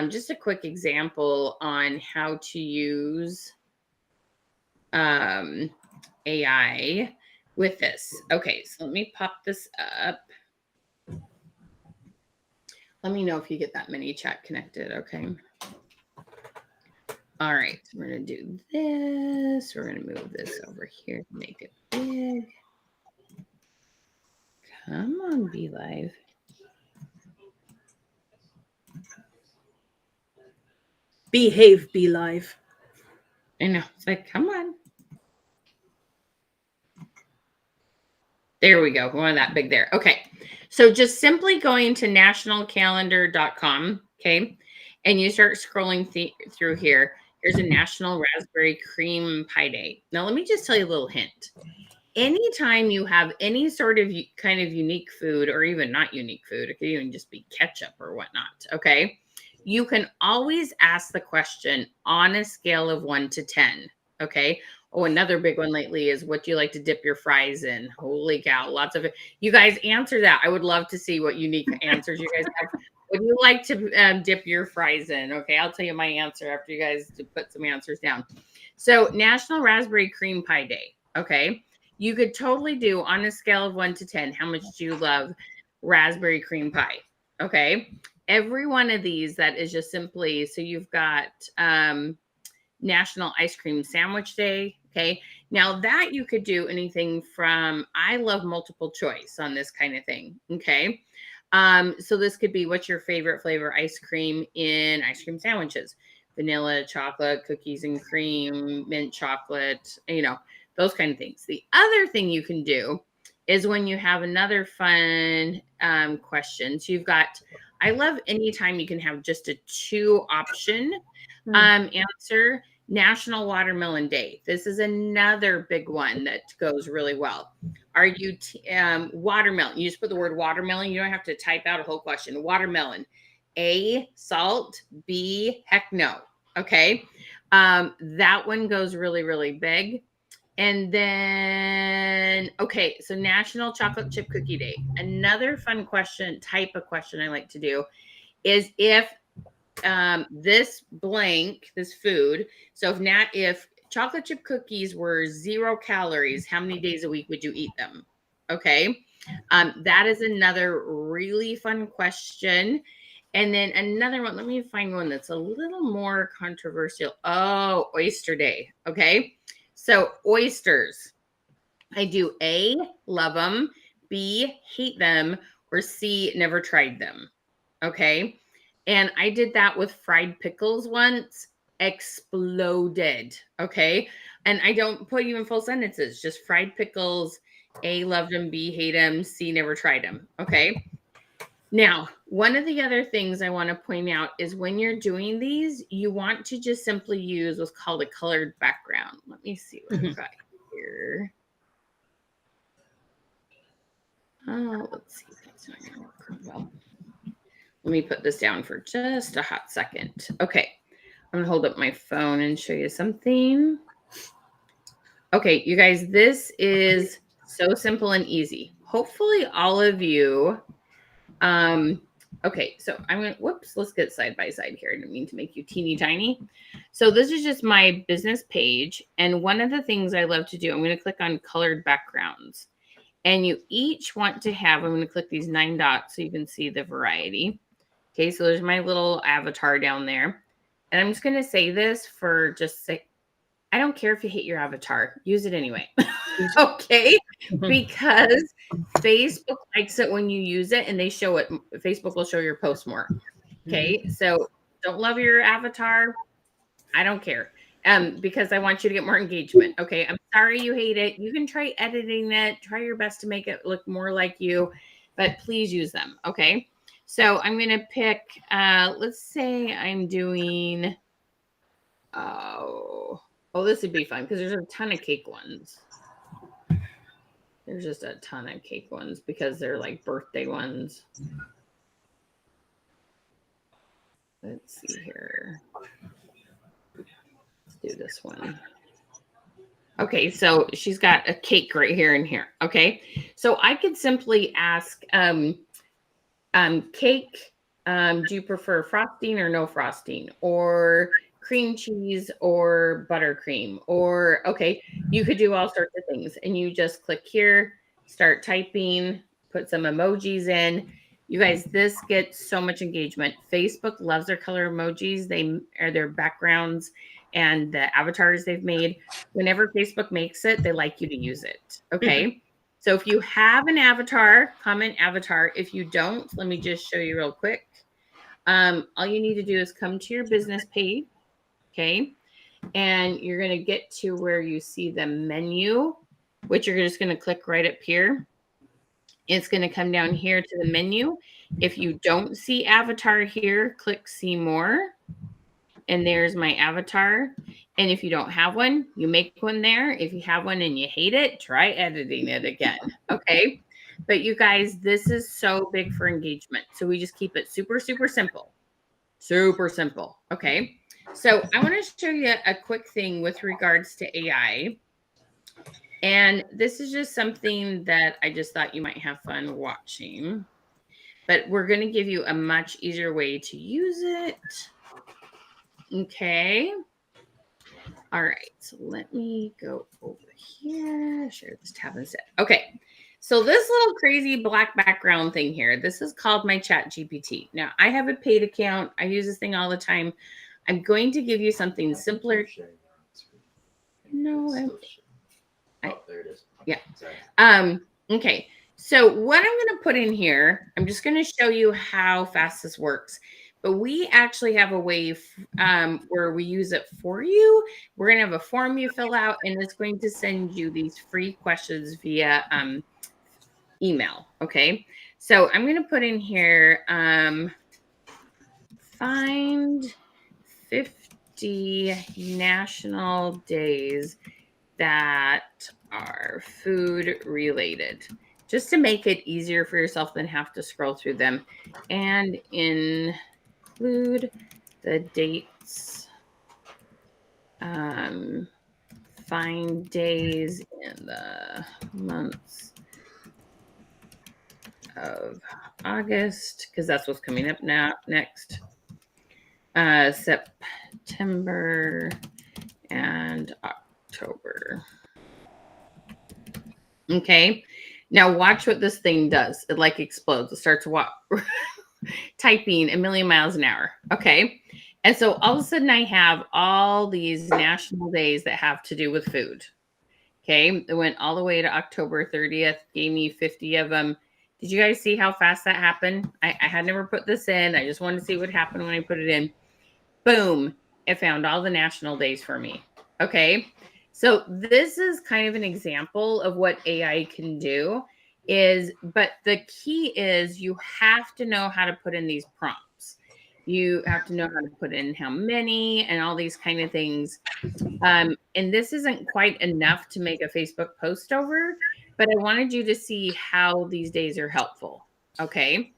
just a quick example on how to use AI with this. Okay. So let me pop this up. Let me know if you get that mini chat connected. Okay. All right. So we're going to do this. We're going to move this over here to make it big. Come on, Be Live. Behave, Be Live. I know. It's like, come on. There we go. We want that big there. Okay. So just simply going to nationalcalendar.com. Okay. And you start scrolling through here. Here's a National Raspberry Cream Pie Day. Now, let me just tell you a little hint. Anytime you have any sort of kind of unique food, or even not unique food, it could even just be ketchup or whatnot. Okay. You can always ask the question on a scale of 1 to 10. Okay. Oh, another big one lately is, what do you like to dip your fries in? Holy cow. Lots of it. You guys answer that. I would love to see what unique answers you guys have. What do you like to dip your fries in? Okay. I'll tell you my answer after you guys put some answers down. So National Raspberry Cream Pie Day. Okay. You could totally do on a scale of 1 to 10, how much do you love raspberry cream pie? Okay. Every one of these that is just simply, so you've got National Ice Cream Sandwich Day. Okay. Now that you could do anything from, I love multiple choice on this kind of thing. Okay. So this could be, what's your favorite flavor ice cream in ice cream sandwiches? Vanilla, chocolate, cookies and cream, mint chocolate, those kind of things. The other thing you can do is when you have another fun question. So you've got, I love anytime you can have just a 2 option answer. National Watermelon Day. This is another big one that goes really well. Are you watermelon? You just put the word watermelon. You don't have to type out a whole question. Watermelon. A, salt. B, heck no. Okay. That one goes really, really big. And then, okay, so National Chocolate Chip Cookie Day. Another fun type of question I like to do is, if this blank, this food, so if chocolate chip cookies were 0 calories, how many days a week would you eat them? Okay. That is another really fun question. And then another one, let me find one that's a little more controversial. Oh, Oyster Day. Okay. So oysters, I do A, love them, B, hate them, or C, never tried them. Okay. And I did that with fried pickles once, exploded. Okay. And I don't put you in full sentences, just fried pickles. A, loved them, B, hate them, C, never tried them. Okay. Now, one of the other things I want to point out is, when you're doing these, you want to just simply use what's called a colored background. Let me see what I've got here. Let's see. That's not going to work well. Let me put this down for just a hot second. Okay. I'm going to hold up my phone and show you something. Okay, you guys, this is so simple and easy. Hopefully all of you, okay, so I'm going to, whoops, let's get side by side here. I didn't mean to make you teeny tiny. So this is just my business page. And one of the things I love to do, I'm going to click on colored backgrounds. And you each want to have, I'm going to click these 9 dots so you can see the variety. Okay, so there's my little avatar down there. And I'm just going to say this for just say, I don't care if you hate your avatar, use it anyway. Okay, because Facebook likes it when you use it, and they show it. Facebook will show your post more. Okay, so don't love your avatar. I don't care. Because I want you to get more engagement. Okay, I'm sorry you hate it. You can try editing it. Try your best to make it look more like you, but please use them. Okay, so I'm going to pick, let's say I'm doing, this would be fun because there's a ton of cake ones. There's just a ton of cake ones because they're like birthday ones. Let's see here. Let's do this one. Okay, so she's got a cake right here and here. Okay, so I could simply ask, cake, do you prefer frosting or no frosting, or cream cheese or buttercream, or okay, you could do all sorts of things, and you just click here, start typing, put some emojis in. You guys, this gets so much engagement. Facebook loves their color emojis. They are their backgrounds and the avatars they've made. Whenever Facebook makes it, they like you to use it. Okay. So if you have an avatar, comment avatar. If you don't, let me just show you real quick. All you need to do is come to your business page, okay? And you're going to get to where you see the menu, which you're just going to click right up here. It's going to come down here to the menu. If you don't see avatar here, click see more. And there's my avatar. And if you don't have one, you make one there. If you have one and you hate it, try editing it again. Okay. But you guys, this is so big for engagement. So we just keep it super, super simple. Super simple. Okay. So I want to show you a quick thing with regards to AI. And this is just something that I just thought you might have fun watching. But we're going to give you a much easier way to use it. Okay. All right, so let me go over here, share this tab instead. Okay, so this little crazy black background thing here, this is called my Chat GPT. Now, I have a paid account. I use this thing all the time. I'm going to give you something simpler. No, there it is. Yeah. Okay, so what I'm going to put in here, I'm just going to show you how fast this works. But we actually have a way where we use it for you. We're going to have a form you fill out, and it's going to send you these free questions via email. Okay. So I'm going to put in here, find 50 national days that are food related, just to make it easier for yourself than have to scroll through them, and include the dates, find days in the months of August, because that's what's coming up now next, September and October. Okay, now watch what this thing does. It like explodes. It starts typing a million miles an hour. Okay. And so all of a sudden I have all these national days that have to do with food. Okay. It went all the way to October 30th, gave me 50 of them. Did you guys see how fast that happened? I had never put this in. I just wanted to see what happened when I put it in. Boom. It found all the national days for me. Okay. So this is kind of an example of what AI can do but the key is you have to know how to put in these prompts. You have to know how to put in how many and all these kind of things. And this isn't quite enough to make a Facebook post over, but I wanted you to see how these days are helpful. Okay.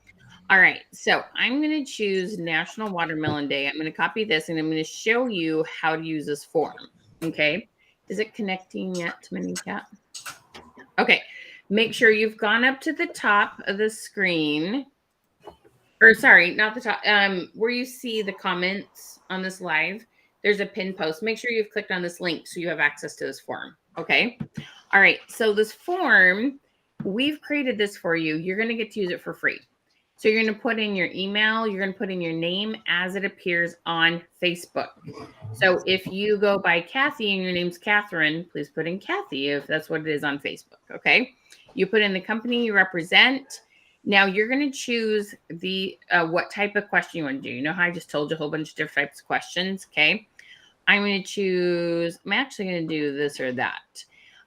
All right. So I'm going to choose National Watermelon Day. I'm going to copy this and I'm going to show you how to use this form. Okay. Is it connecting yet to ManyChat? Okay. Make sure you've gone up to the top of the screen. Or sorry, not the top. Where you see the comments on this live, there's a pin post. Make sure you've clicked on this link so you have access to this form. Okay. All right. So this form, we've created this for you. You're going to get to use it for free. So you're going to put in your email, you're going to put in your name as it appears on Facebook. So if you go by Kathie and your name's Catherine, please put in Kathie if that's what it is on Facebook. Okay. You put in the company you represent. Now you're going to choose the what type of question you want to do. You know how I just told you a whole bunch of different types of questions. Okay. I'm going to choose, I'm actually going to do this or that.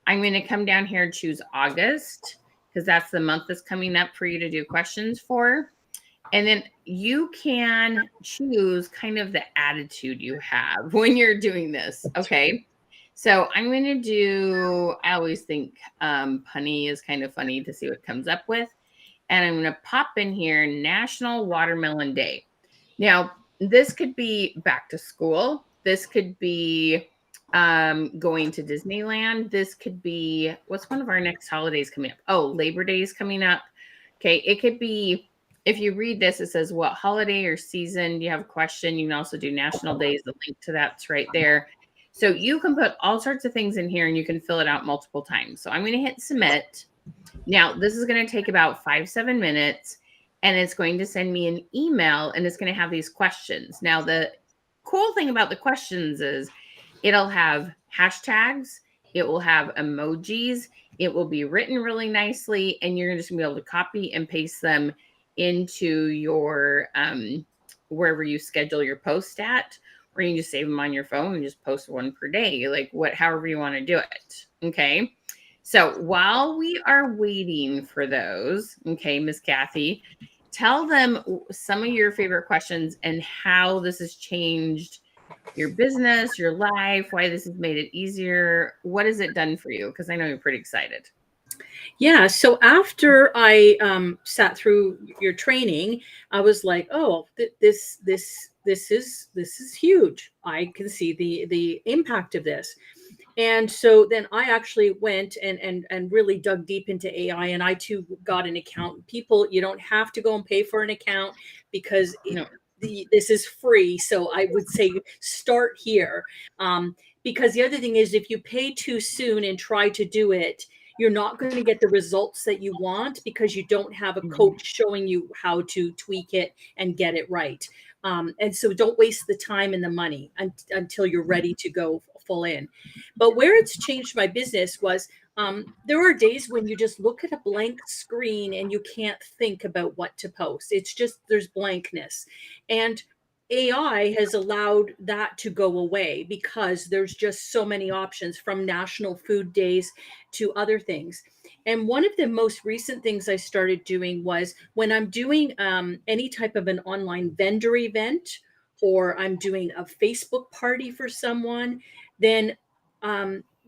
I'm going to come down here and choose August, because that's the month that's coming up for you to do questions for. And then you can choose kind of the attitude you have when you're doing this. Okay. So I'm going to do, I always think punny is kind of funny to see what it comes up with. And I'm going to pop in here National Watermelon Day. Now, this could be back to school. This could be going to Disneyland. This could be, what's one of our next holidays coming up? Oh, Labor Day is coming up. Okay, it could be, if you read this, it says what holiday or season you have a question. You can also do national days. The link to that's right there. So you can put all sorts of things in here and you can fill it out multiple times. So I'm going to hit submit. Now, this is going to take about 5-7 minutes, and it's going to send me an email, and it's going to have these questions. Now, the cool thing about the questions is it'll have hashtags, it will have emojis, it will be written really nicely, and you're just going to be able to copy and paste them into your wherever you schedule your post at, or you can just save them on your phone and just post one per day, like however you want to do it. Okay. So while we are waiting for those, okay, Miss Kathie, tell them some of your favorite questions and how this has changed your business, your life, why this has made it easier. What has it done for you? Because I know you're pretty excited. Yeah. So after I sat through your training, I was like, oh, this is huge. I can see the impact of this. And so then I actually went and really dug deep into AI, and I too got an account. People, you don't have to go and pay for an account because No. this is free. So I would say start here. Because the other thing is, if you pay too soon and try to do it, you're not going to get the results that you want because you don't have a coach showing you how to tweak it and get it right. And so don't waste the time and the money until you're ready to go full in. But where it's changed my business was there are days when you just look at a blank screen and you can't think about what to post. It's just there's blankness. And AI has allowed that to go away because there's just so many options, from national food days to other things. And one of the most recent things I started doing was when I'm doing any type of an online vendor event, or I'm doing a Facebook party for someone, then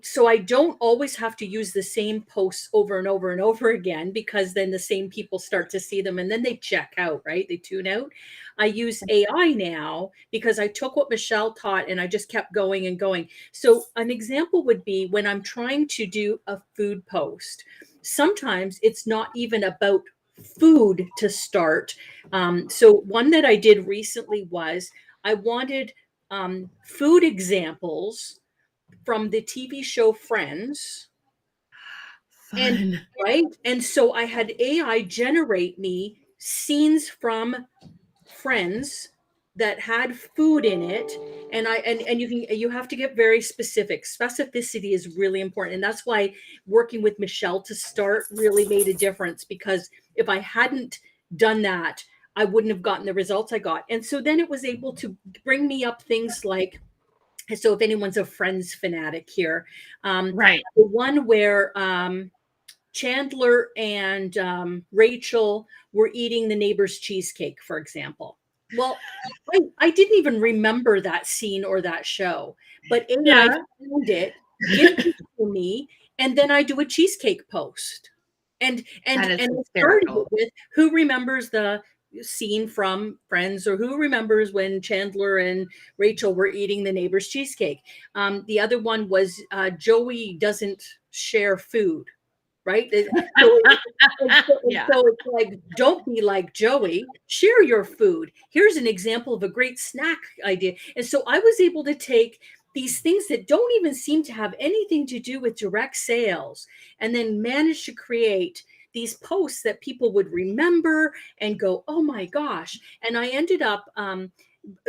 so I don't always have to use the same posts over and over and over again, because then the same people start to see them and then they check out, right? They tune out. I use AI now because I took what Michelle taught and I just kept going and going. So an example would be when I'm trying to do a food post. Sometimes it's not even about food to start. So one that I did recently was I wanted food examples from the TV show Friends. And Fun. right. And so I had AI generate me scenes from Friends that had food in it. And you have to get very specific. Specificity is really important. And that's why working with Michelle to start really made a difference, because if I hadn't done that, I wouldn't have gotten the results I got. And so then it was able to bring me up things like, so if anyone's a Friends fanatic here, Right. the one where Chandler and Rachel were eating the neighbor's cheesecake, for example. Well, I didn't even remember that scene or that show, but AI Yeah. found it, gives it to me, and then I do a cheesecake post. And That is I started it hysterical. with, who remembers the scene from Friends, or who remembers when Chandler and Rachel were eating the neighbor's cheesecake. The other one was Joey doesn't share food, right? So, Yeah. so it's like, don't be like Joey, share your food. Here's an example of a great snack idea. And so I was able to take these things that don't even seem to have anything to do with direct sales, and then manage to create these posts that people would remember and go, oh my gosh. And I ended up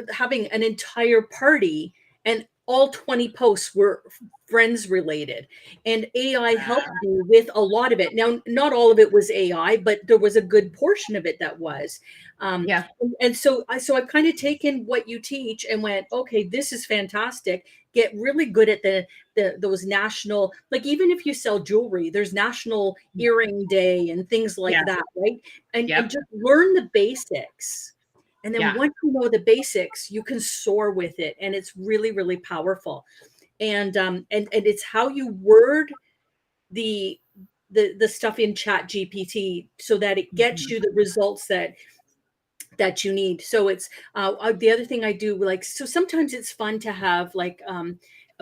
having an entire party, and all 20 posts were Friends related, and AI helped me with a lot of it. Now, not all of it was AI, but there was a good portion of it that was. Yeah. And so I've kind of taken what you teach and went, okay, this is fantastic. Get really good at those national, like, even if you sell jewelry, there's National Earring Day and things like Yeah. that, right? And Yep. just learn the basics. And then Yeah. once you know the basics, you can soar with it, and it's really, really powerful. And it's how you word the the stuff in Chat GPT so that it gets you the results that you need. So it's the other thing I do, like, so sometimes it's fun to have like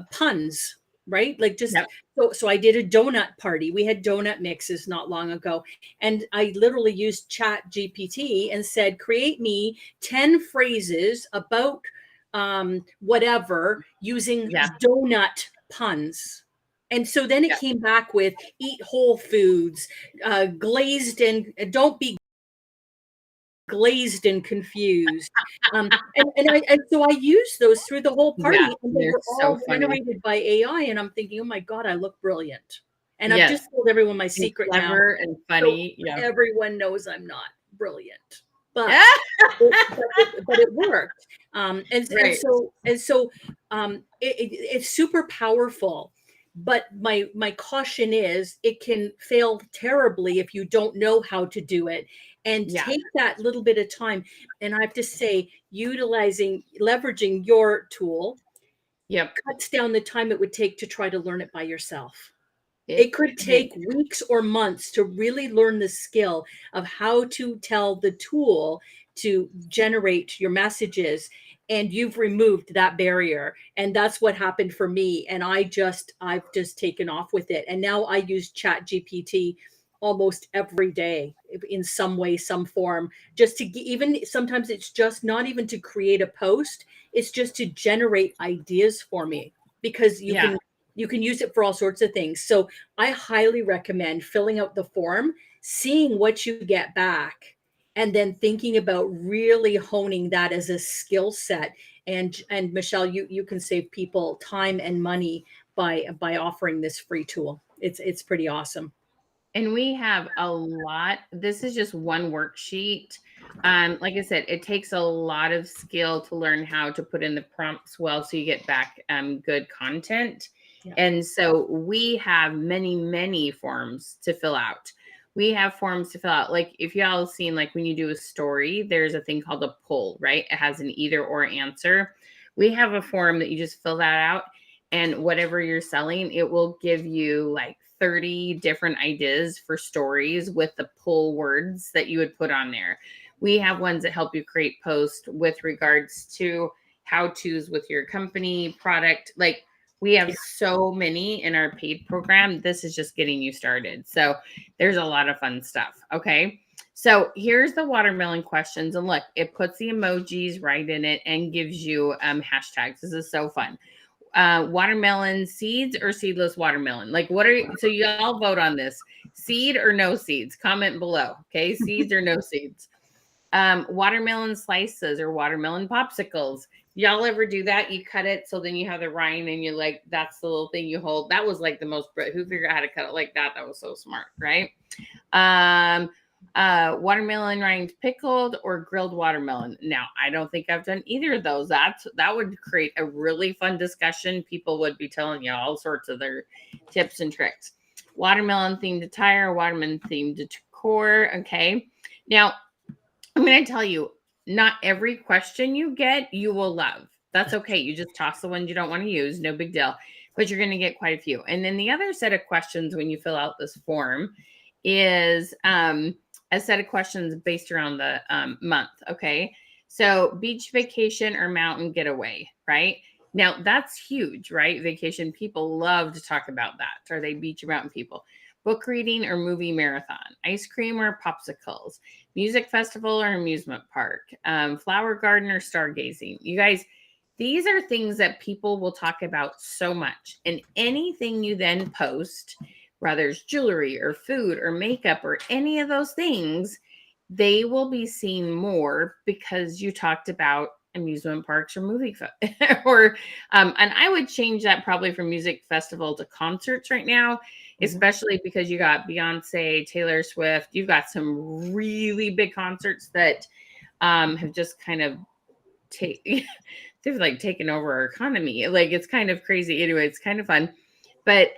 puns, right? Like just Yep. so I did a donut party. We had donut mixes not long ago, and I literally used Chat GPT and said, create me 10 phrases about whatever using Yeah. donut puns. And so then it Yep. came back with eat whole foods, glazed and don't be glazed and confused. And so I used those through the whole Yeah. party, and they They're were so all funny. generated by AI. And I'm thinking, oh my God, I look brilliant. And I've Yes. just told everyone my And secret now. clever and So funny. Yeah. everyone knows I'm not brilliant, but Ah! but it worked. Right. It's super powerful. But my caution is it can fail terribly if you don't know how to do it, and Yeah. take that little bit of time. And I have to say, leveraging your tool Yep. cuts down the time it would take to try to learn it by yourself. It It could hey, take weeks or months to really learn the skill of how to tell the tool to generate your messages, and you've removed that barrier. And that's what happened for me. And I've just taken off with it. And now I use Chat GPT almost every day in some way, some form, just to even sometimes it's just not even to create a post, it's just to generate ideas for me, because yeah. you can use it for all sorts of things. So I highly recommend filling out the form, seeing what you get back, and then thinking about really honing that as a skill set. And Michelle, you can save people time and money by offering this free tool. It's pretty awesome. And we have a lot. This is just one worksheet. Like I said, it takes a lot of skill to learn how to put in the prompts well, so you get back good content. Yeah. And so we have many, many forms to fill out. We have forms to fill out. Like if y'all seen, like when you do a story, there's a thing called a poll, right? It has an either or answer. We have a form that you just fill that out, and whatever you're selling, it will give you like 30 different ideas for stories with the pull words that you would put on there. We have ones that help you create posts with regards to how to's with your company product. Like we have Yeah. so many in our paid program. This is just getting you started. So there's a lot of fun stuff. Okay. So here's the watermelon questions. And look, it puts the emojis right in it and gives you hashtags. This is so fun. Watermelon seeds or seedless watermelon? Like, what are you? So y'all vote on this: seed or no seeds? Comment below. Okay, seeds or no seeds? Watermelon slices or watermelon popsicles? Y'all ever do that? You cut it so then you have the rind and you're like, that's the little thing you hold. That was like the most. Who figured out how to cut it like that? That was so smart, right? Um, watermelon rind pickled or grilled watermelon. Now, I don't think I've done either of those. That would create a really fun discussion. People would be telling you all sorts of their tips and tricks. Watermelon themed attire, watermelon themed decor. Okay. Now, I'm going to tell you, not every question you get, you will love. That's okay. You just toss the ones you don't want to use. No big deal. But you're going to get quite a few. And then the other set of questions when you fill out this form is a set of questions based around the month. Okay. So beach vacation or mountain getaway, right? Now that's huge, right? Vacation people love to talk about that. Are they beach or mountain people? Book reading or movie marathon? Ice cream or popsicles? Music festival or amusement park? Flower garden or stargazing? You guys, these are things that people will talk about so much. And anything you then post, whether it's jewelry or food or makeup or any of those things, they will be seen more because you talked about amusement parks or or and I would change that probably from music festival to concerts right now, especially because you got Beyonce, Taylor Swift. You've got some really big concerts that have just kind of they've like taken over our economy. Like it's kind of crazy. Anyway, it's kind of fun. But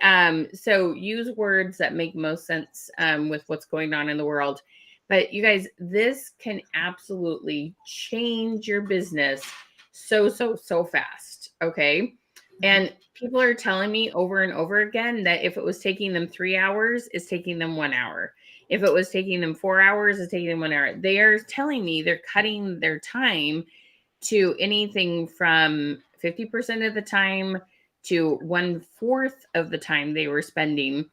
so use words that make most sense with what's going on in the world. But you guys, this can absolutely change your business so fast. Okay. And people are telling me over and over again that if it was taking them 3 hours, it's taking them 1 hour. If it was taking them 4 hours, it's taking them 1 hour. They are telling me they're cutting their time to anything from 50% of the time to 1/4 of the time they were spending,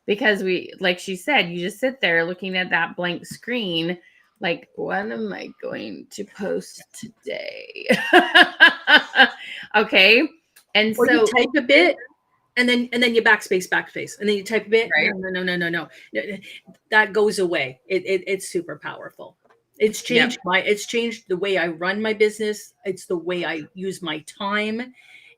because we, like she said, you just sit there looking at that blank screen like, what am I going to post today? Okay. And Or you so, type a bit and then you backspace, and then you type a bit. right. No. That goes away. It's super powerful. It's Yep. changed the way I run my business. It's the way I use my time,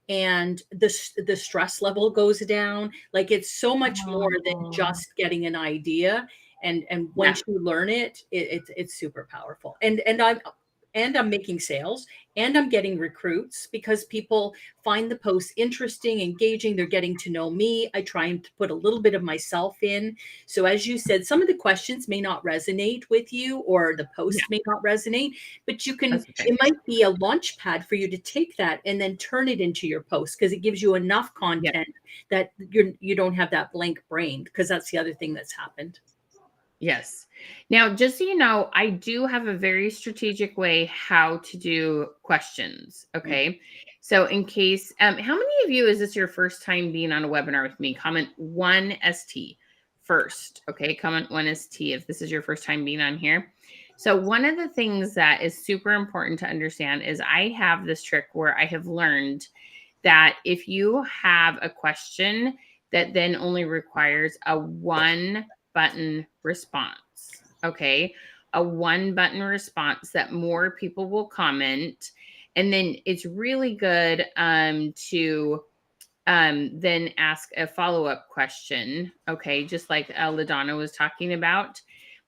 and the stress level goes down. Like, it's so much more than Oh, just getting an idea. And yeah. once you learn it, it's super powerful. And I'm making sales, and I'm getting recruits because people find the posts interesting, engaging. They're getting to know me. I try and put a little bit of myself in. So, as you said, some of the questions may not resonate with you, or the Yeah. post may not resonate, but That's okay. it might be a launch pad for you to take that and then turn it into your post, because it gives you enough Yeah. content that you don't have that blank brain, because that's the other thing that's happened. Yes. Now, just so you know, I do have a very strategic way how to do questions. Mm. Okay. So, in case, how many of you is this your first time being on a webinar with me? Comment 1ST first. Okay. Comment 1ST if this is your first time being on here. So, one of the things that is super important to understand is I have this trick where I have learned that if you have a question that then only requires a one button response, okay, a one button response, that more people will comment. And then it's really good to then ask a follow-up question, okay, just like LaDonna was talking about,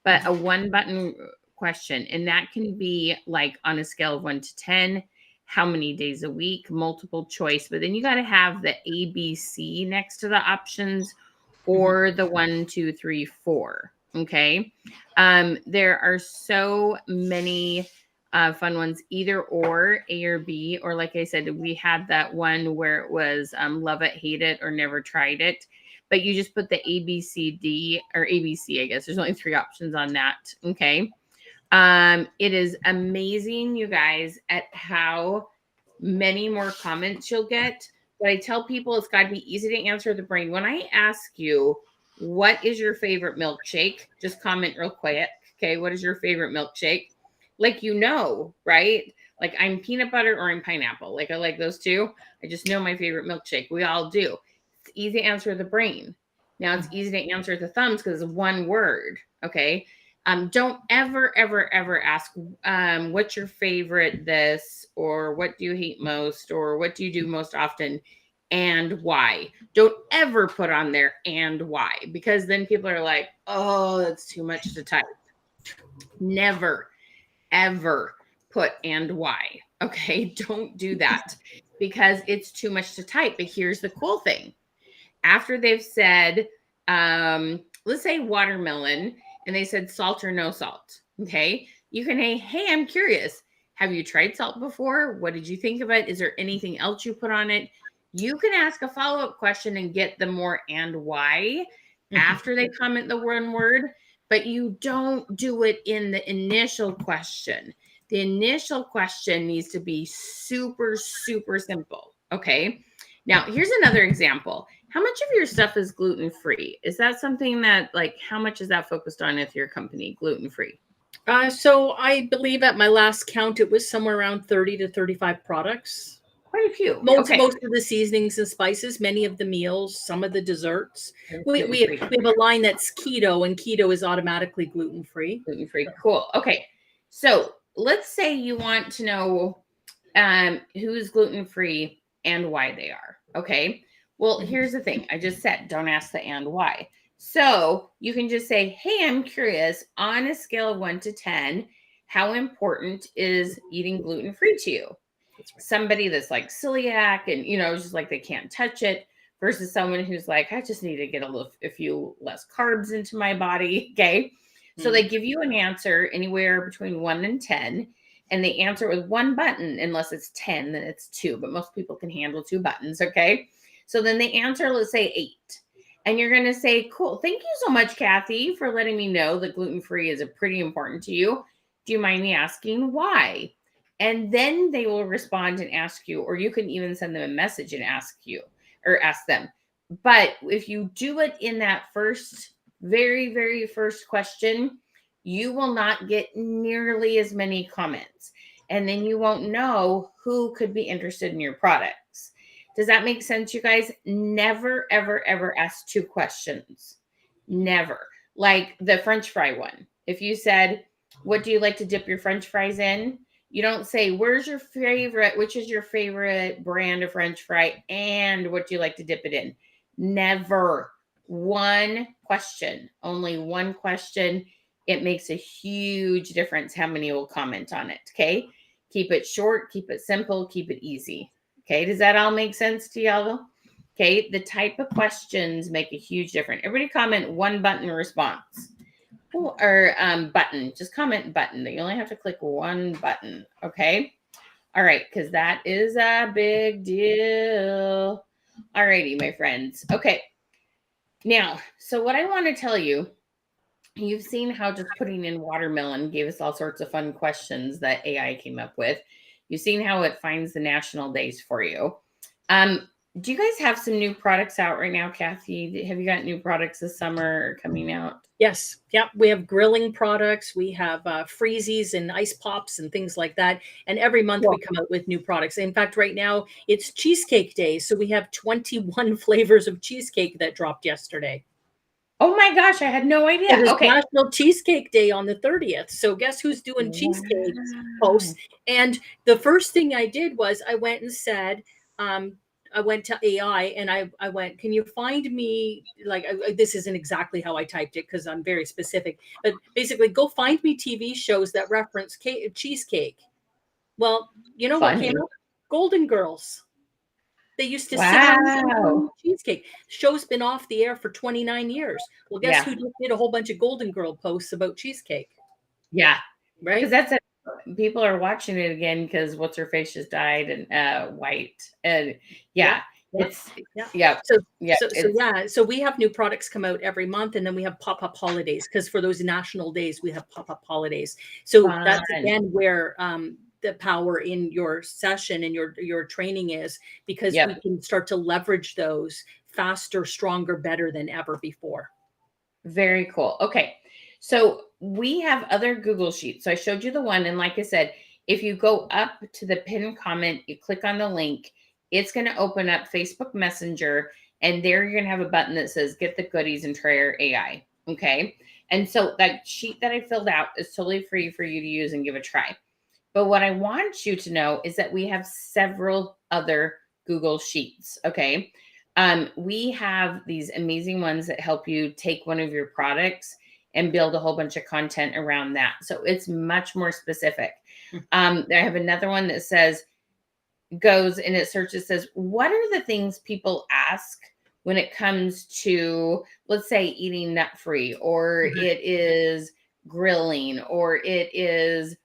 but a one button question. And that can be like on a scale of 1 to 10, how many days a week, multiple choice, but then you got to have the ABC next to the options, Mhm. or the 1, 2, 3, 4. Okay. There are so many fun ones, either or, A or B, or like I said, we had that one where it was love it, hate it, or never tried it. But you just put the A, B, C, D, or ABC, I guess. There's only 3 options on that. Okay. It is amazing, you guys, at how many more comments you'll get. But I tell people it's got to be easy to answer the brain. When I ask you, what is your favorite milkshake? Just comment real quick. Okay. What is your favorite milkshake? Like, right? Like, I'm peanut butter or I'm pineapple. Like, I like those two. I just know my favorite milkshake. We all do. It's easy to answer the brain. Now it's easy to answer the thumbs because it's one word. Okay. Don't ever, ever, ever ask, what's your favorite this, or what do you hate most, or what do you do most often, and why. Don't ever put on there and why, because then people are like, oh, that's too much to type. Never, ever put and why. Okay. Don't do that because it's too much to type. But here's the cool thing. After they've said, let's say watermelon, and they said salt or no salt. Okay. You can say, hey, I'm curious. Have you tried salt before? What did you think of it? Is there anything else you put on it? You can ask a follow-up question and get the more and why Mhm. after they comment the one word, but you don't do it in the initial question. The initial question needs to be super, super simple. Okay. Now, here's another example. How much of your stuff is gluten free? Is that something that, like, how much is that focused on with your company, gluten free? So I believe at my last count, it was somewhere around 30 to 35 products. Quite a few. Most Okay. most of the seasonings and spices, many of the meals, some of the desserts. We Gluten we free. we have a line that's keto, and keto is automatically gluten free. Gluten free. Cool. Okay. So let's say you want to know who's gluten free and why they are. Okay. Well, here's the thing. I just said don't ask the and why. So you can just say, hey, I'm curious, on a scale of 1 to 10, how important is eating gluten free to you? That's right. Somebody that's like celiac and, just like they can't touch it, versus someone who's like, I just need to get a few less carbs into my body. Okay. So Mm. they give you an answer anywhere between 1 and 10, and they answer with one button. Unless it's 10, then it's 2, but most people can handle 2 buttons. Okay. So then they answer, let's say 8. And you're going to say, cool. Thank you so much, Kathie, for letting me know that gluten-free is pretty important to you. Do you mind me asking why? And then they will respond and ask you, or you can even send them a message and ask you, or ask them. But if you do it in that very, very first question, you will not get nearly as many comments. And then you won't know who could be interested in your products. Does that make sense, you guys? Never, ever, ever ask 2 questions. Never. Like the French fry one. If you said, what do you like to dip your French fries in? You don't say, which is your favorite brand of French fry, and what do you like to dip it in? Never. One question, only one question. It makes a huge difference how many will comment on it. Okay. Keep it short, keep it simple, keep it easy. Okay. Does that all make sense to y'all? Okay. The type of questions make a huge difference. Everybody comment one button response. Or button. Just comment button. You only have to click one button. Okay. All right. Because that is a big deal. All righty, my friends. Okay. Now, so what I want to tell you, you've seen how just putting in watermelon gave us all sorts of fun questions that AI came up with. You've seen how it finds the national days for you. Do you guys have some new products out right now, Kathie? Have you got new products this summer coming out? Yes. Yep. We have grilling products. We have freezies and ice pops and things like that. And every month we come out with new products. In fact, right now it's cheesecake day. So we have 21 flavors of cheesecake that dropped yesterday. Oh my gosh, I had no idea. It is Okay. National Cheesecake Day on the 30th. So guess who's doing cheesecake posts? And the first thing I did was I went and said, I went to AI and I went, can you find me, like, this isn't exactly how I typed it because I'm very specific, but basically go find me TV shows that reference cheesecake. Well, you know what came up? Golden Girls. They used to sing on cheesecake. Show's been off the air for 29 years. Well, guess who just did a whole bunch of Golden Girl posts about cheesecake? Yeah. Right? Because that's it. People are watching it again because what's her face just died and White. And So we have new products come out every month, and then we have pop-up holidays because for those national days we have pop-up holidays. So that's again where the power in your session and your training is, because we can start to leverage those faster, stronger, better than ever before. Very cool. Okay. So we have other Google Sheets. So I showed you the one. And like I said, if you go up to the pinned comment, you click on the link, it's going to open up Facebook Messenger. And there you're going to have a button that says get the goodies and try our AI. Okay. And so that sheet that I filled out is totally free for you to use and give a try. But what I want you to know is that we have several other Google Sheets. Okay. We have these amazing ones that help you take one of your products and build a whole bunch of content around that. So it's much more specific. I have another one that goes and it searches, says, what are the things people ask when it comes to, let's say, eating nut-free, or it is grilling, or it is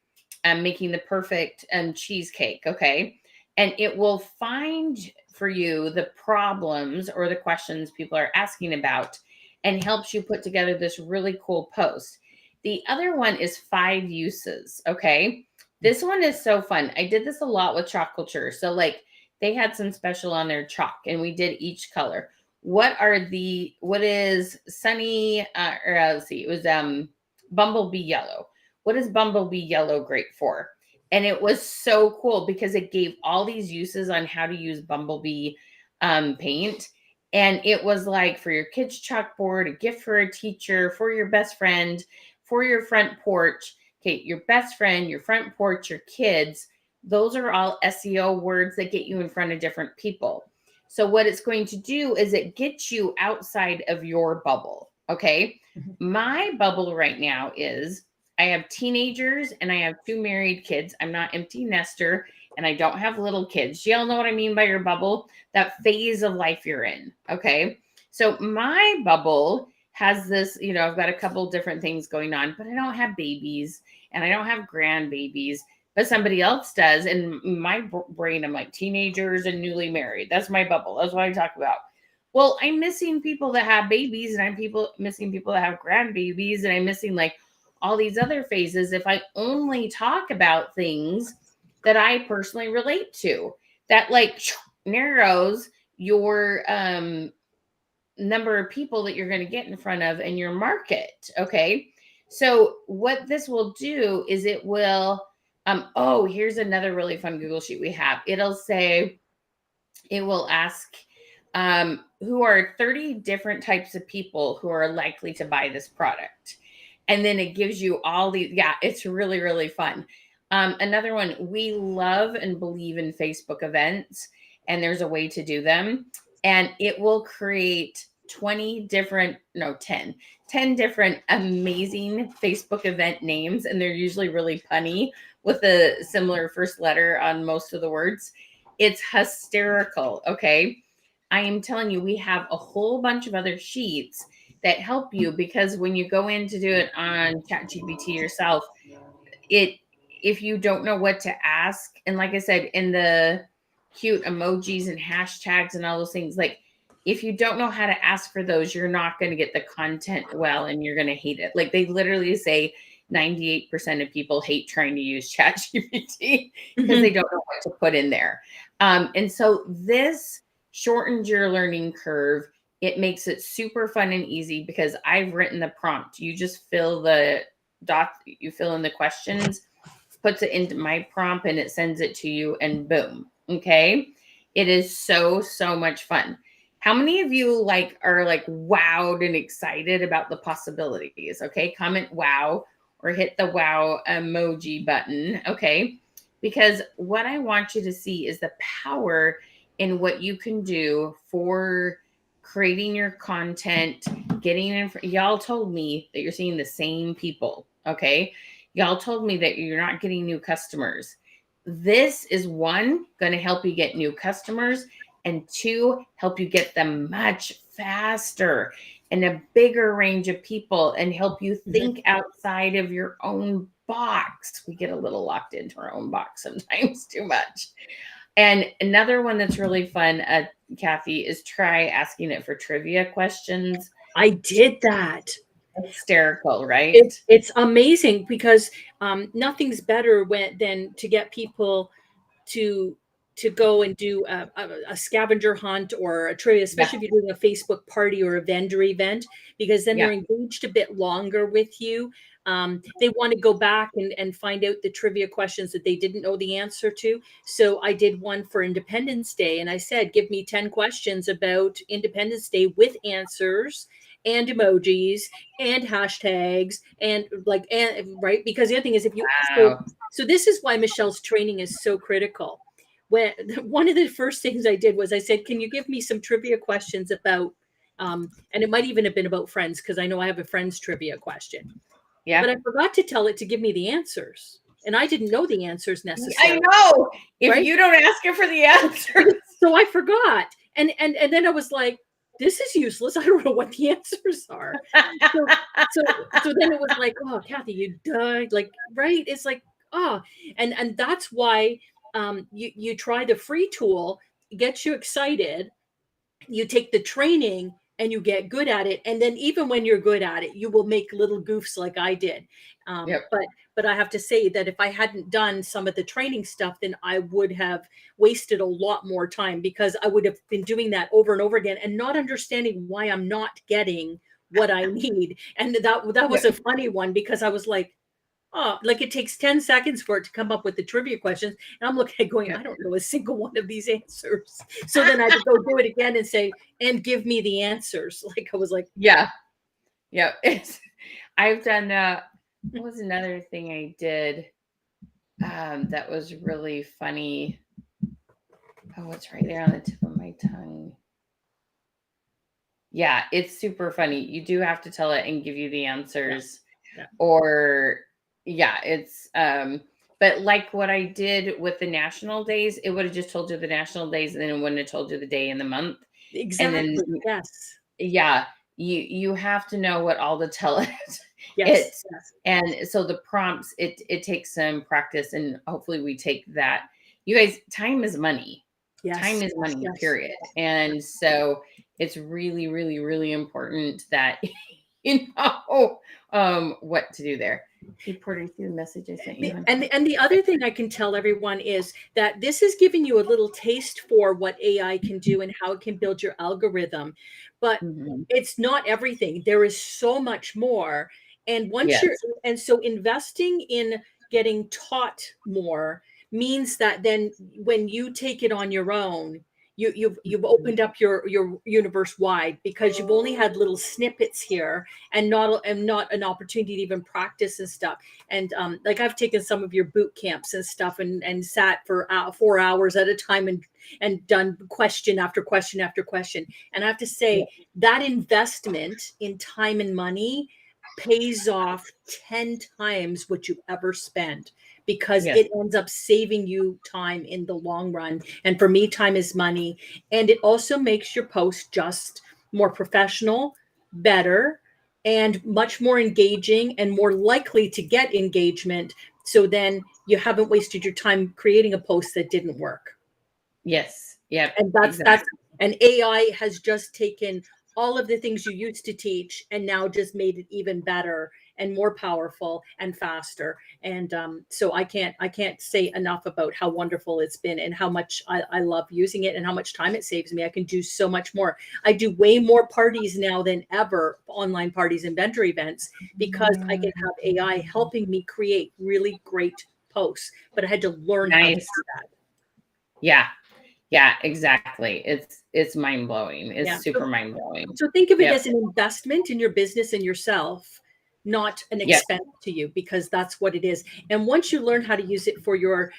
making the perfect cheesecake. Okay. And it will find for you the problems or the questions people are asking about and helps you put together this really cool post. The other one is 5 uses. Okay. This one is so fun. I did this a lot with chalk culture. So like they had some special on their chalk and we did each color. What is sunny, let's see, it was bumblebee yellow. What is bumblebee yellow great for? And it was so cool because it gave all these uses on how to use bumblebee paint. And it was like for your kids' chalkboard, a gift for a teacher, for your best friend, for your front porch. Okay, your best friend, your front porch, your kids. Those are all SEO words that get you in front of different people. So what it's going to do is it gets you outside of your bubble. Okay. My bubble right now is I have teenagers and I have 2 married kids. I'm not empty nester and I don't have little kids. You all know what I mean by your bubble, that phase of life you're in. Okay. So my bubble has this, I've got a couple different things going on, but I don't have babies and I don't have grandbabies, but somebody else does. And my brain, I'm like teenagers and newly married. That's my bubble. That's what I talk about. Well, I'm missing people that have babies and I'm missing people that have grandbabies and I'm missing like all these other phases if I only talk about things that I personally relate to. That like narrows your number of people that you're going to get in front of in your market. Okay. So what this will do is it will, oh, here's another really fun Google sheet we have. It'll say, it will ask, who are 30 different types of people who are likely to buy this product. And then it gives you all these. Yeah, it's really, really fun. Another one, we love and believe in Facebook events, and there's a way to do them. And it will create 20 different, no, 10 different amazing Facebook event names. And they're usually really punny with a similar first letter on most of the words. It's hysterical. Okay. I am telling you, we have a whole bunch of other sheets that help you, because when you go in to do it on ChatGPT yourself, if you don't know what to ask, and like I said, in the cute emojis and hashtags and all those things, like if you don't know how to ask for those, you're not going to get the content well, and you're going to hate it. Like they literally say 98% of people hate trying to use ChatGPT because they don't know what to put in there. And so this shortens your learning curve. It makes it super fun and easy because I've written the prompt. You just fill the you fill in the questions, puts it into my prompt, and it sends it to you, and boom. Okay. It is so, so much fun. How many of you are wowed and excited about the possibilities? Okay. Comment wow or hit the wow emoji button. Okay. Because what I want you to see is the power in what you can do for creating your content, getting in. Y'all told me that you're seeing the same people. Okay. Y'all told me that you're not getting new customers. This is one, going to help you get new customers, and two, help you get them much faster and a bigger range of people, and help you think outside of your own box. We get a little locked into our own box sometimes too much. And another one that's really fun, Kathie, is try asking it for trivia questions. I did that. Hysterical, right? It's amazing because nothing's better than to get people to go and do a scavenger hunt or a trivia, especially if you're doing a Facebook party or a vendor event, because then they're engaged a bit longer with you. They want to go back and find out the trivia questions that they didn't know the answer to. So I did one for Independence Day, and I said, give me 10 questions about Independence Day with answers and emojis and hashtags and right, because the other thing is, if you so this is why Michelle's training is so critical. When one of the first things I did was I said, can you give me some trivia questions about and it might even have been about Friends, because I know I have a Friends trivia question. Yeah. But I forgot to tell it to give me the answers. And I didn't know the answers necessarily. I know. If you don't ask it for the answers. So I forgot. And then I was like, this is useless. I don't know what the answers are. So then it was like, oh, Kathie, you died. Like, right? It's like, oh, and that's why you try the free tool, gets you excited. You take the training and you get good at it. And then even when you're good at it, you will make little goofs like I did. But I have to say that if I hadn't done some of the training stuff, then I would have wasted a lot more time, because I would have been doing that over and over again and not understanding why I'm not getting what I need. And that was a funny one, because I was like, oh, like it takes 10 seconds for it to come up with the trivia questions. And I'm looking at going, I don't know a single one of these answers. So then I had to go do it again and say, and give me the answers. Like I was like, yeah. I've done, what was another thing I did that was really funny? Oh, it's right there on the tip of my tongue. Yeah, it's super funny. You do have to tell it and give you the answers. Or it's but like what I did with the national days, it would have just told you the national days, and then it wouldn't have told you the day and the month. Exactly. And then, yes. You have to know what all to tell it. Yes. And so the prompts, it takes some practice, and hopefully we take that. You guys, time is money. Time is money, period. And so it's really, really, really important that you know what to do there. He poured through the message I sent you. And the other thing I can tell everyone is that this is giving you a little taste for what AI can do and how it can build your algorithm, but it's not everything. There is so much more. And once Yes. so investing in getting taught more means that then when you take it on your own, you've opened up your universe wide, because you've only had little snippets here and not an opportunity to even practice and stuff. And like I've taken some of your boot camps and stuff and sat for 4 hours at a time and done question after question after question. And I have to say that investment in time and money pays off 10 times what you ever spend, because it ends up saving you time in the long run. And for me, time is money. And it also makes your post just more professional, better, and much more engaging and more likely to get engagement. So then you haven't wasted your time creating a post that didn't work. Yes. Yep. And that's and AI has just taken all of the things you used to teach and now just made it even better and more powerful and faster. And so I can't say enough about how wonderful it's been and how much I love using it and how much time it saves me. I can do so much more. I do way more parties now than ever, online parties and vendor events, because I can have AI helping me create really great posts. But I had to learn how to do that. Yeah. Yeah, exactly. It's mind blowing. It's super mind blowing. So think of it as an investment in your business and yourself, not an expense to you, because that's what it is. And once you learn how to use it for your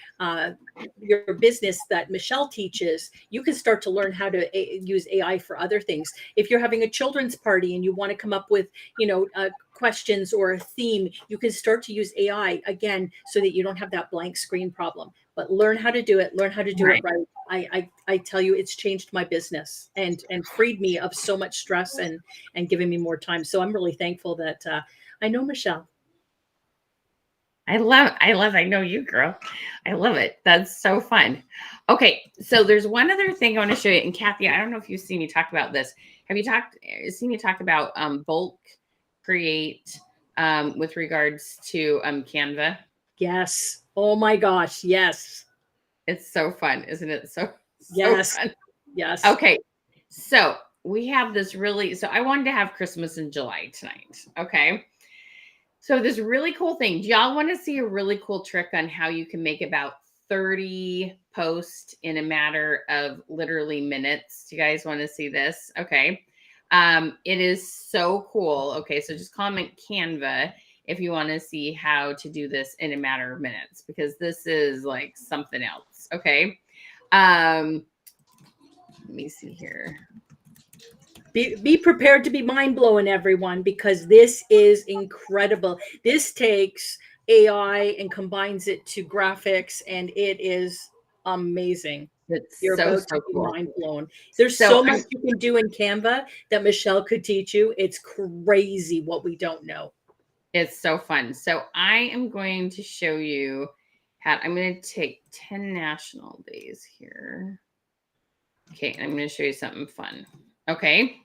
business that Michelle teaches, you can start to learn how to use AI for other things. If you're having a children's party and you want to come up with, questions or a theme, you can start to use AI again so that you don't have that blank screen problem. But learn how to do it. Learn how to do it right. I tell you, it's changed my business and freed me of so much stress and giving me more time. So I'm really thankful that I know Michelle. I know you, girl. I love it. That's so fun. Okay, so there's one other thing I want to show you. And Kathie, I don't know if you've seen me talk about this. Have you seen me talk about bulk create with regards to Canva? Yes. Oh my gosh. Yes. It's so fun, isn't it? So fun. Yes. Okay. So we have this so I wanted to have Christmas in July tonight. Okay. So this really cool thing. Do y'all want to see a really cool trick on how you can make about 30 posts in a matter of literally minutes? Do you guys want to see this? Okay. It is so cool. Okay. So just comment Canva if you want to see how to do this in a matter of minutes, because this is like something else. Okay. Let me see here. Be prepared to be mind blowing, everyone, because this is incredible. This takes AI and combines it to graphics, and it is amazing. You're about to be mind blown. There's so much you can do in Canva that Michelle could teach you. It's crazy what we don't know. It's so fun. So I am going to show you how. I'm going to take 10 national days here. Okay, and I'm going to show you something fun. Okay.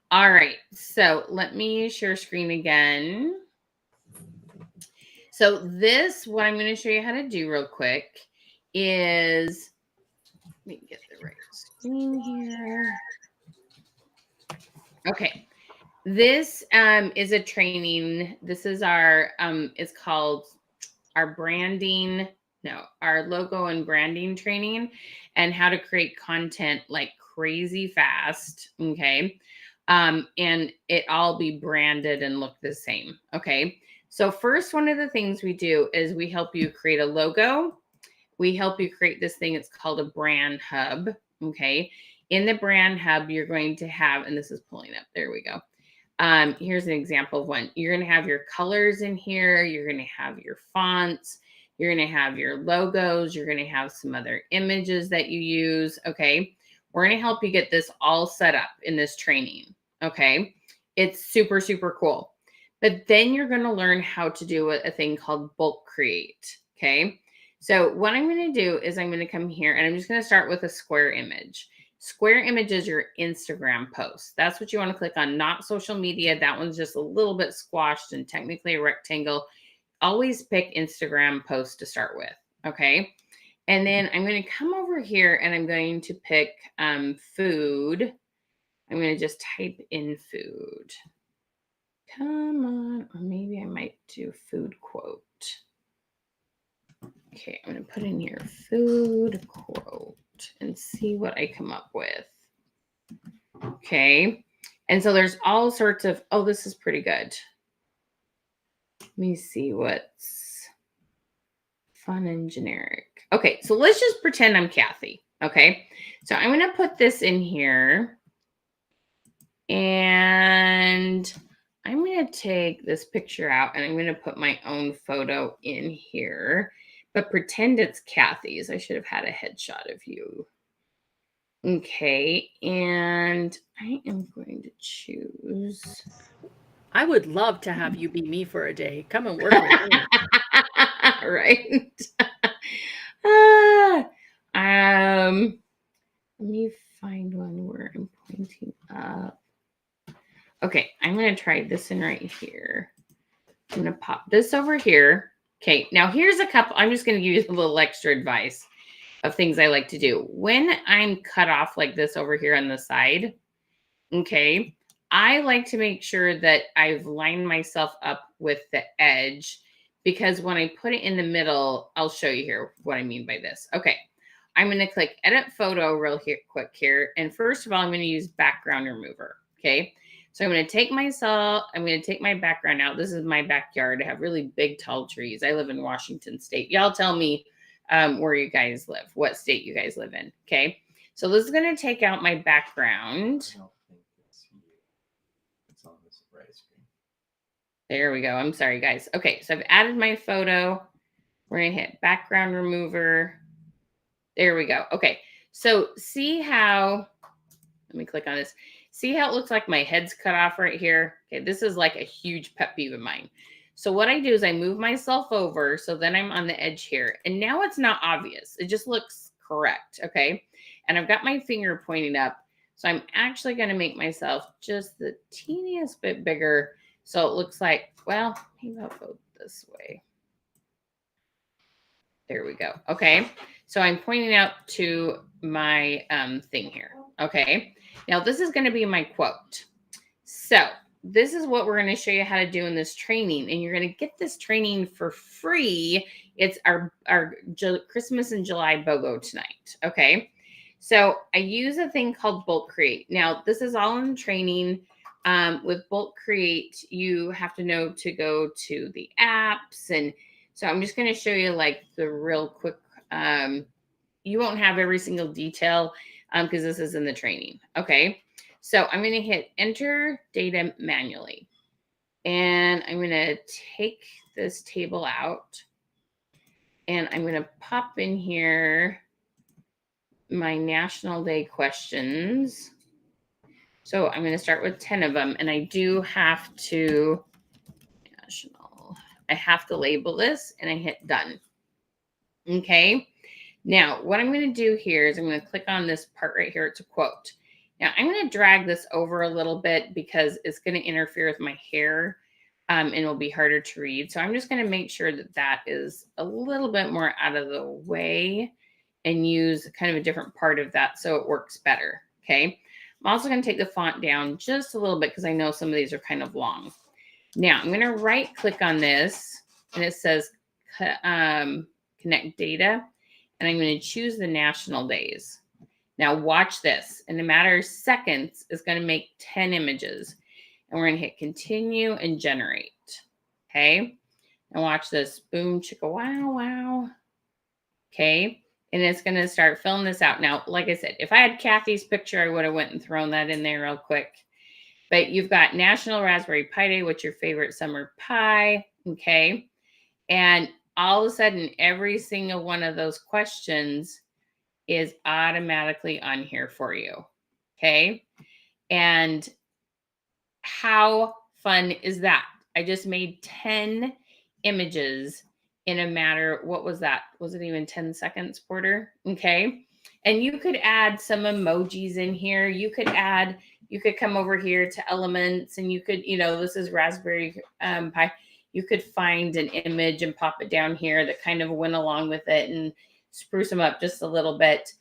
All right. So let me share screen again. So what I'm going to show you how to do real quick is, let me get the right screen here. Okay. This is a training. This is our, it's called our logo and branding training, and how to create content like crazy fast. Okay. And it all be branded and look the same. Okay. So first, one of the things we do is we help you create a logo. We help you create this thing. It's called a brand hub. Okay. In the brand hub, you're going to have, and this is pulling up. There we go. Here's an example of one. You're going to have your colors in here. You're going to have your fonts. You're going to have your logos. You're going to have some other images that you use. Okay. We're going to help you get this all set up in this training. Okay. It's super, super cool. But then you're going to learn how to do a thing called bulk create. Okay. So what I'm going to do is I'm going to come here and I'm just going to start with a square image. Square image is your Instagram post. That's what you want to click on, not social media. That one's just a little bit squashed and technically a rectangle. always pick Instagram post to start with. Okay. And then I'm going to come over here and I'm going to pick food. I'm going to just type in food. Come on. Or maybe I might do food quote. Okay, I'm going to put in here food quote and see what I come up with. Okay. And so there's all sorts of, oh, this is pretty good. Let me see what's fun and generic. Okay, so let's just pretend I'm Kathie. Okay, so I'm going to put this in here. And I'm going to take this picture out and I'm going to put my own photo in here. But pretend it's Kathie's. I should have had a headshot of you. Okay, and I am going to choose. I would love to have you be me for a day. Come and work with me. Right. Let me find one where I'm pointing up. Okay, I'm going to try this one right here. I'm going to pop this over here. Okay, now here's a couple. I'm just going to give you a little extra advice of things I like to do. When I'm cut off like this over here on the side, okay, I like to make sure that I've lined myself up with the edge, because when I put it in the middle, I'll show you here what I mean by this. Okay, I'm going to click edit photo real quick here. And first of all, I'm going to use background remover. Okay, so I'm going to take my background out. This is my backyard. I have really big, tall trees. I live in Washington State. Y'all tell me where you guys live, what state you guys live in. Okay, so this is going to take out my background. There we go. I'm sorry, guys. Okay, so I've added my photo. We're going to hit background remover. There we go. Okay, so see how, let me click on this. See how it looks like my head's cut off right here? Okay, this is like a huge pet peeve of mine. So what I do is I move myself over, so then I'm on the edge here. And now it's not obvious. It just looks correct, okay? And I've got my finger pointing up. So I'm actually going to make myself just the teeniest bit bigger. So it looks like, well, maybe I'll go this way. There we go. Okay. So I'm pointing out to my thing here. Okay. Now this is going to be my quote. So this is what we're going to show you how to do in this training. And you're going to get this training for free. It's our Christmas in July BOGO tonight. Okay. So I use a thing called Bulk Create. Now this is all in training. With Bulk Create, you have to know to go to the apps. And so I'm just going to show you like the real quick, you won't have every single detail because this is in the training. Okay. So I'm going to hit enter data manually. And I'm going to take this table out. And I'm going to pop in here my National Day questions. So I'm going to start with 10 of them. And I do have to, I have to label this and I hit done. Okay. Now, what I'm going to do here is I'm going to click on this part right here. It's a quote. Now, I'm going to drag this over a little bit because it's going to interfere with my hair and it'll be harder to read. So I'm just going to make sure that that is a little bit more out of the way and use kind of a different part of that so it works better. Okay. I'm also going to take the font down just a little bit because I know some of these are kind of long. Now, I'm going to right click on this and it says connect data. And I'm going to choose the national days. Now watch this. In a matter of seconds, it's going to make 10 images. And we're going to hit continue and generate. Okay. And watch this. Boom, chicka, wow, wow. Okay. And it's going to start filling this out. Now, like I said, if I had Kathie's picture, I would have went and thrown that in there real quick. But you've got National Raspberry Pi Day. What's your favorite summer pie? Okay. And all of a sudden, every single one of those questions is automatically on here for you. Okay. And how fun is that? I just made 10 images in a matter, what was that? Was it even 10 seconds, Porter? Okay. And you could add some emojis in here. You could come over here to elements and you could, this is Raspberry Pi. you could find an image and pop it down here that kind of went along with it and spruce them up just a little bit.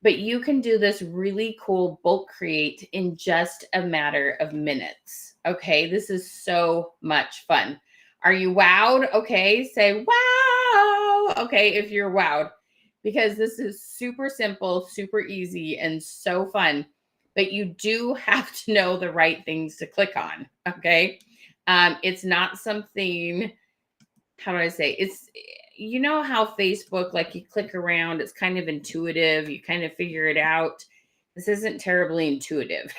But you can do this really cool bulk create in just a matter of minutes. Okay, this is so much fun. Are you wowed? Okay, say wow. Okay, if you're wowed, because this is super simple, super easy, and so fun. But you do have to know the right things to click on. Okay, it's not something. How do I say? It's, you know how Facebook, like you click around, it's kind of intuitive, you kind of figure it out. This isn't terribly intuitive.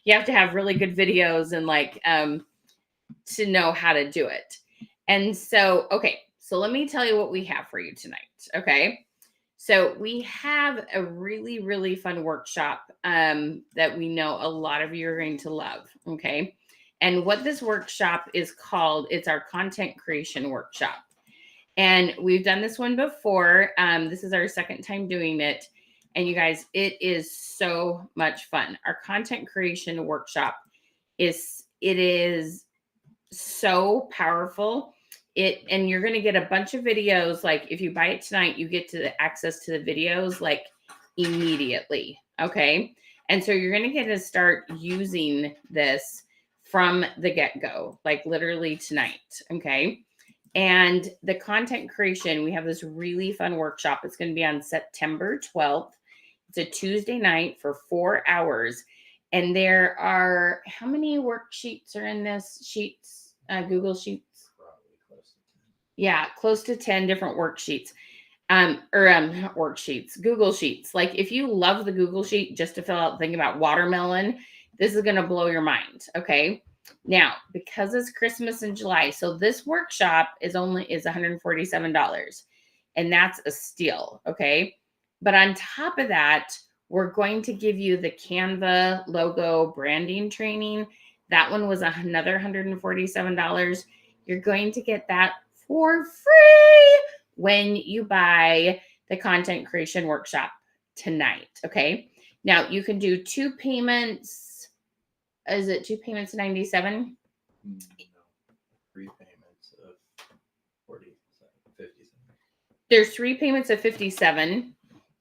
You have to have really good videos and like to know how to do it. And so, okay, so let me tell you what we have for you tonight. Okay. So we have a really, really fun workshop that we know a lot of you are going to love. Okay. And what this workshop is called, it's our content creation workshop. And we've done this one before. This is our second time doing it. And you guys, it is so much fun. Our content creation workshop is so powerful. And you're going to get a bunch of videos. Like if you buy it tonight, you get to access to the videos like immediately. Okay. And so you're going to get to start using this from the get-go, like literally tonight. Okay. And the content creation, we have this really fun workshop. It's going to be on September 12th. It's a Tuesday night for 4 hours. And there are, how many worksheets are in this sheets, Google Sheets? Probably close to 10. Yeah, close to 10 different worksheets. Not worksheets, Google Sheets. Like if you love the Google Sheet just to fill out the thing about watermelon, this is going to blow your mind. Okay. Now, because it's Christmas in July, so this workshop is $147, and that's a steal. Okay. But on top of that, we're going to give you the Canva logo branding training. That one was another $147. You're going to get that for free when you buy the content creation workshop tonight. Okay. Now you can do 2 payments. Is it 2 payments of 97? No, 3 payments of 57. There's 3 payments of 57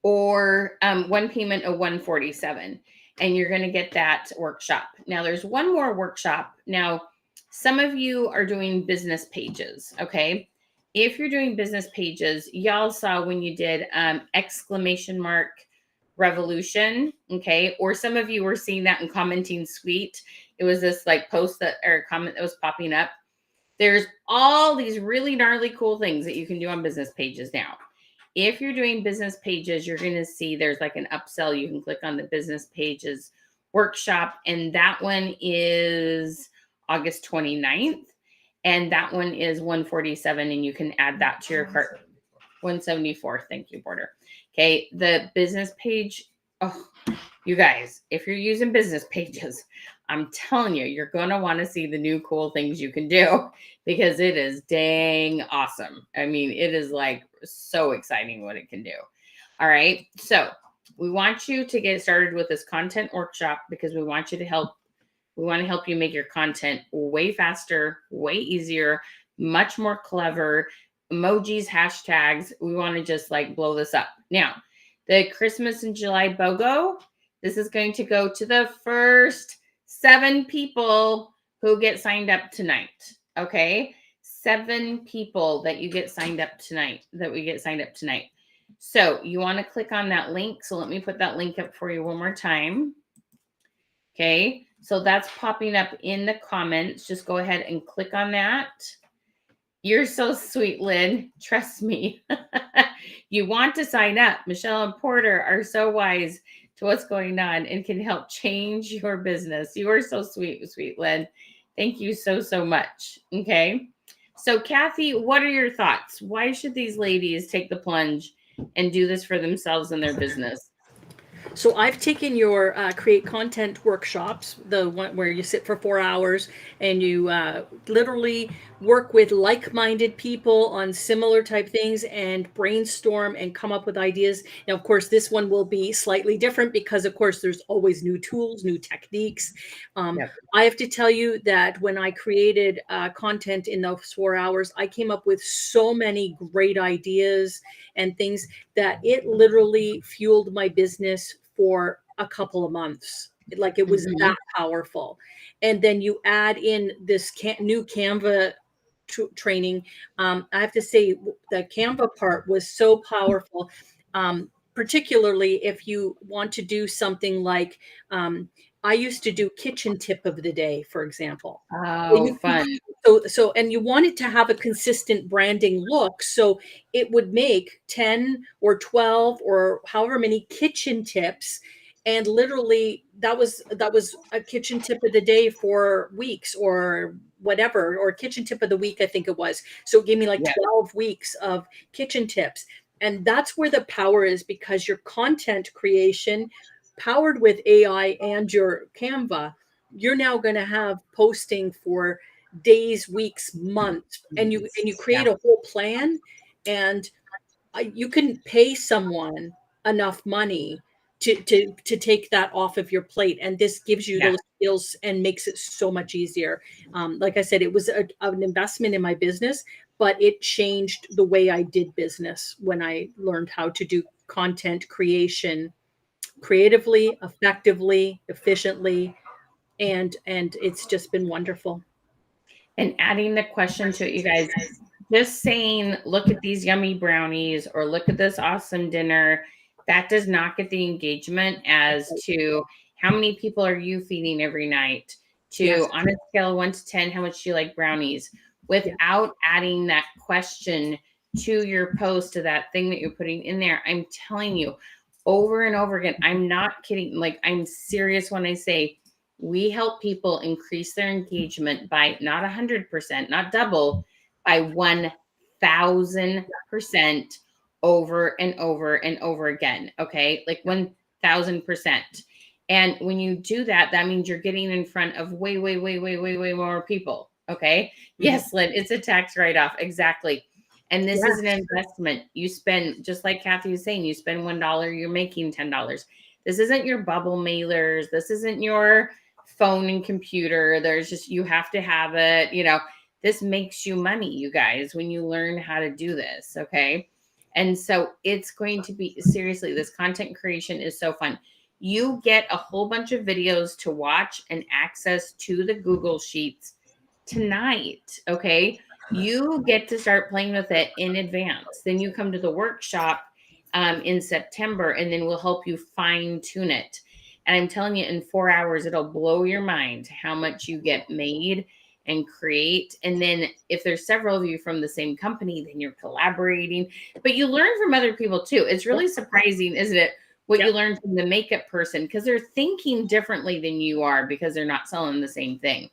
or 1 payment of 147. And you're going to get that workshop. Now there's one more workshop. Now, some of you are doing business pages. Okay. If you're doing business pages, y'all saw when you did exclamation mark revolution. Okay. Or some of you were seeing that and commenting sweet. It was this like post that or comment that was popping up. There's all these really gnarly cool things that you can do on business pages now. If you're doing business pages, you're going to see there's like an upsell. You can click on the business pages workshop, and that one is August 29th. And that one is 147, and you can add that to your cart. 174. Thank you, Border. Okay, the business page. Oh, you guys, if you're using business pages, I'm telling you, you're going to want to see the new cool things you can do because it is dang awesome. I mean, it is like so exciting what it can do. All right. So we want you to get started with this content workshop because we want you to help. We want to help you make your content way faster, way easier, much more clever. Emojis, hashtags. We want to just like blow this up. Now, the Christmas in July BOGO, this is going to go to the first 7 people who get signed up tonight. Okay. 7 people that you get signed up tonight, that we get signed up tonight. So you want to click on that link. So let me put that link up for you one more time. Okay. So that's popping up in the comments. Just go ahead and click on that. You're so sweet, Lynn. Trust me. You want to sign up. Michelle and Porter are so wise to what's going on and can help change your business. You are so sweet, sweet Lynn. Thank you so, so much. Okay. So Kathie, what are your thoughts? Why should these ladies take the plunge and do this for themselves and their business? So I've taken your create content workshops, the one where you sit for 4 hours and you literally work with like-minded people on similar type things and brainstorm and come up with ideas. Now, of course, this one will be slightly different because, of course, there's always new tools, new techniques. Yep. I have to tell you that when I created content in those 4 hours, I came up with so many great ideas and things that it literally fueled my business for a couple of months. Like it was Mhm. that powerful. And then you add in this new Canva training. I have to say the Canva part was so powerful. Particularly if you want to do something like I used to do kitchen tip of the day, for example. Oh, fun. And you wanted to have a consistent branding look. So it would make 10 or 12 or however many kitchen tips. And literally that was a kitchen tip of the day for weeks or whatever, or kitchen tip of the week, I think it was. So it gave me like Yeah. 12 weeks of kitchen tips. And that's where the power is, because your content creation powered with AI and your Canva, you're now going to have posting for days, weeks, months, and you create Yeah. a whole plan, and you can pay someone enough money to take that off of your plate, and this gives you Yeah. those skills and makes it so much easier. Like I said, it was an investment in my business, but it changed the way I did business when I learned how to do content creation creatively, effectively, efficiently, and it's just been wonderful. And adding the question to it, you guys, just saying, look at these yummy brownies or look at this awesome dinner, that does not get the engagement as to how many people are you feeding every night, Yes. to on a scale of 1 to 10, how much do you like brownies, Yeah. without adding that question to your post, to that thing that you're putting in there. I'm telling you over and over again, I'm not kidding. Like, I'm serious when I say we help people increase their engagement by not 100%, not double, by 1,000% over and over and over again. Okay. Like 1,000%. And when you do that, that means you're getting in front of way, way, way, way, way, way more people. Okay. Yes, Lynn, it's a tax write off. Exactly. And this is an Yes. investment. You spend, just like Kathie was saying, you spend $1, you're making $10. This isn't your bubble mailers. This isn't your phone and computer. There's just, you have to have it. This makes you money, you guys, when you learn how to do this. Okay. And so it's going to be, seriously, this content creation is so fun. You get a whole bunch of videos to watch and access to the Google Sheets tonight. Okay. You get to start playing with it in advance. Then you come to the workshop in September, and then we'll help you fine tune it. And I'm telling you, in 4 hours, it'll blow your mind how much you get made and create. And then if there's several of you from the same company, then you're collaborating. But you learn from other people too. It's really surprising, isn't it? What you learn from the makeup person, because they're thinking differently than you are because they're not selling the same thing.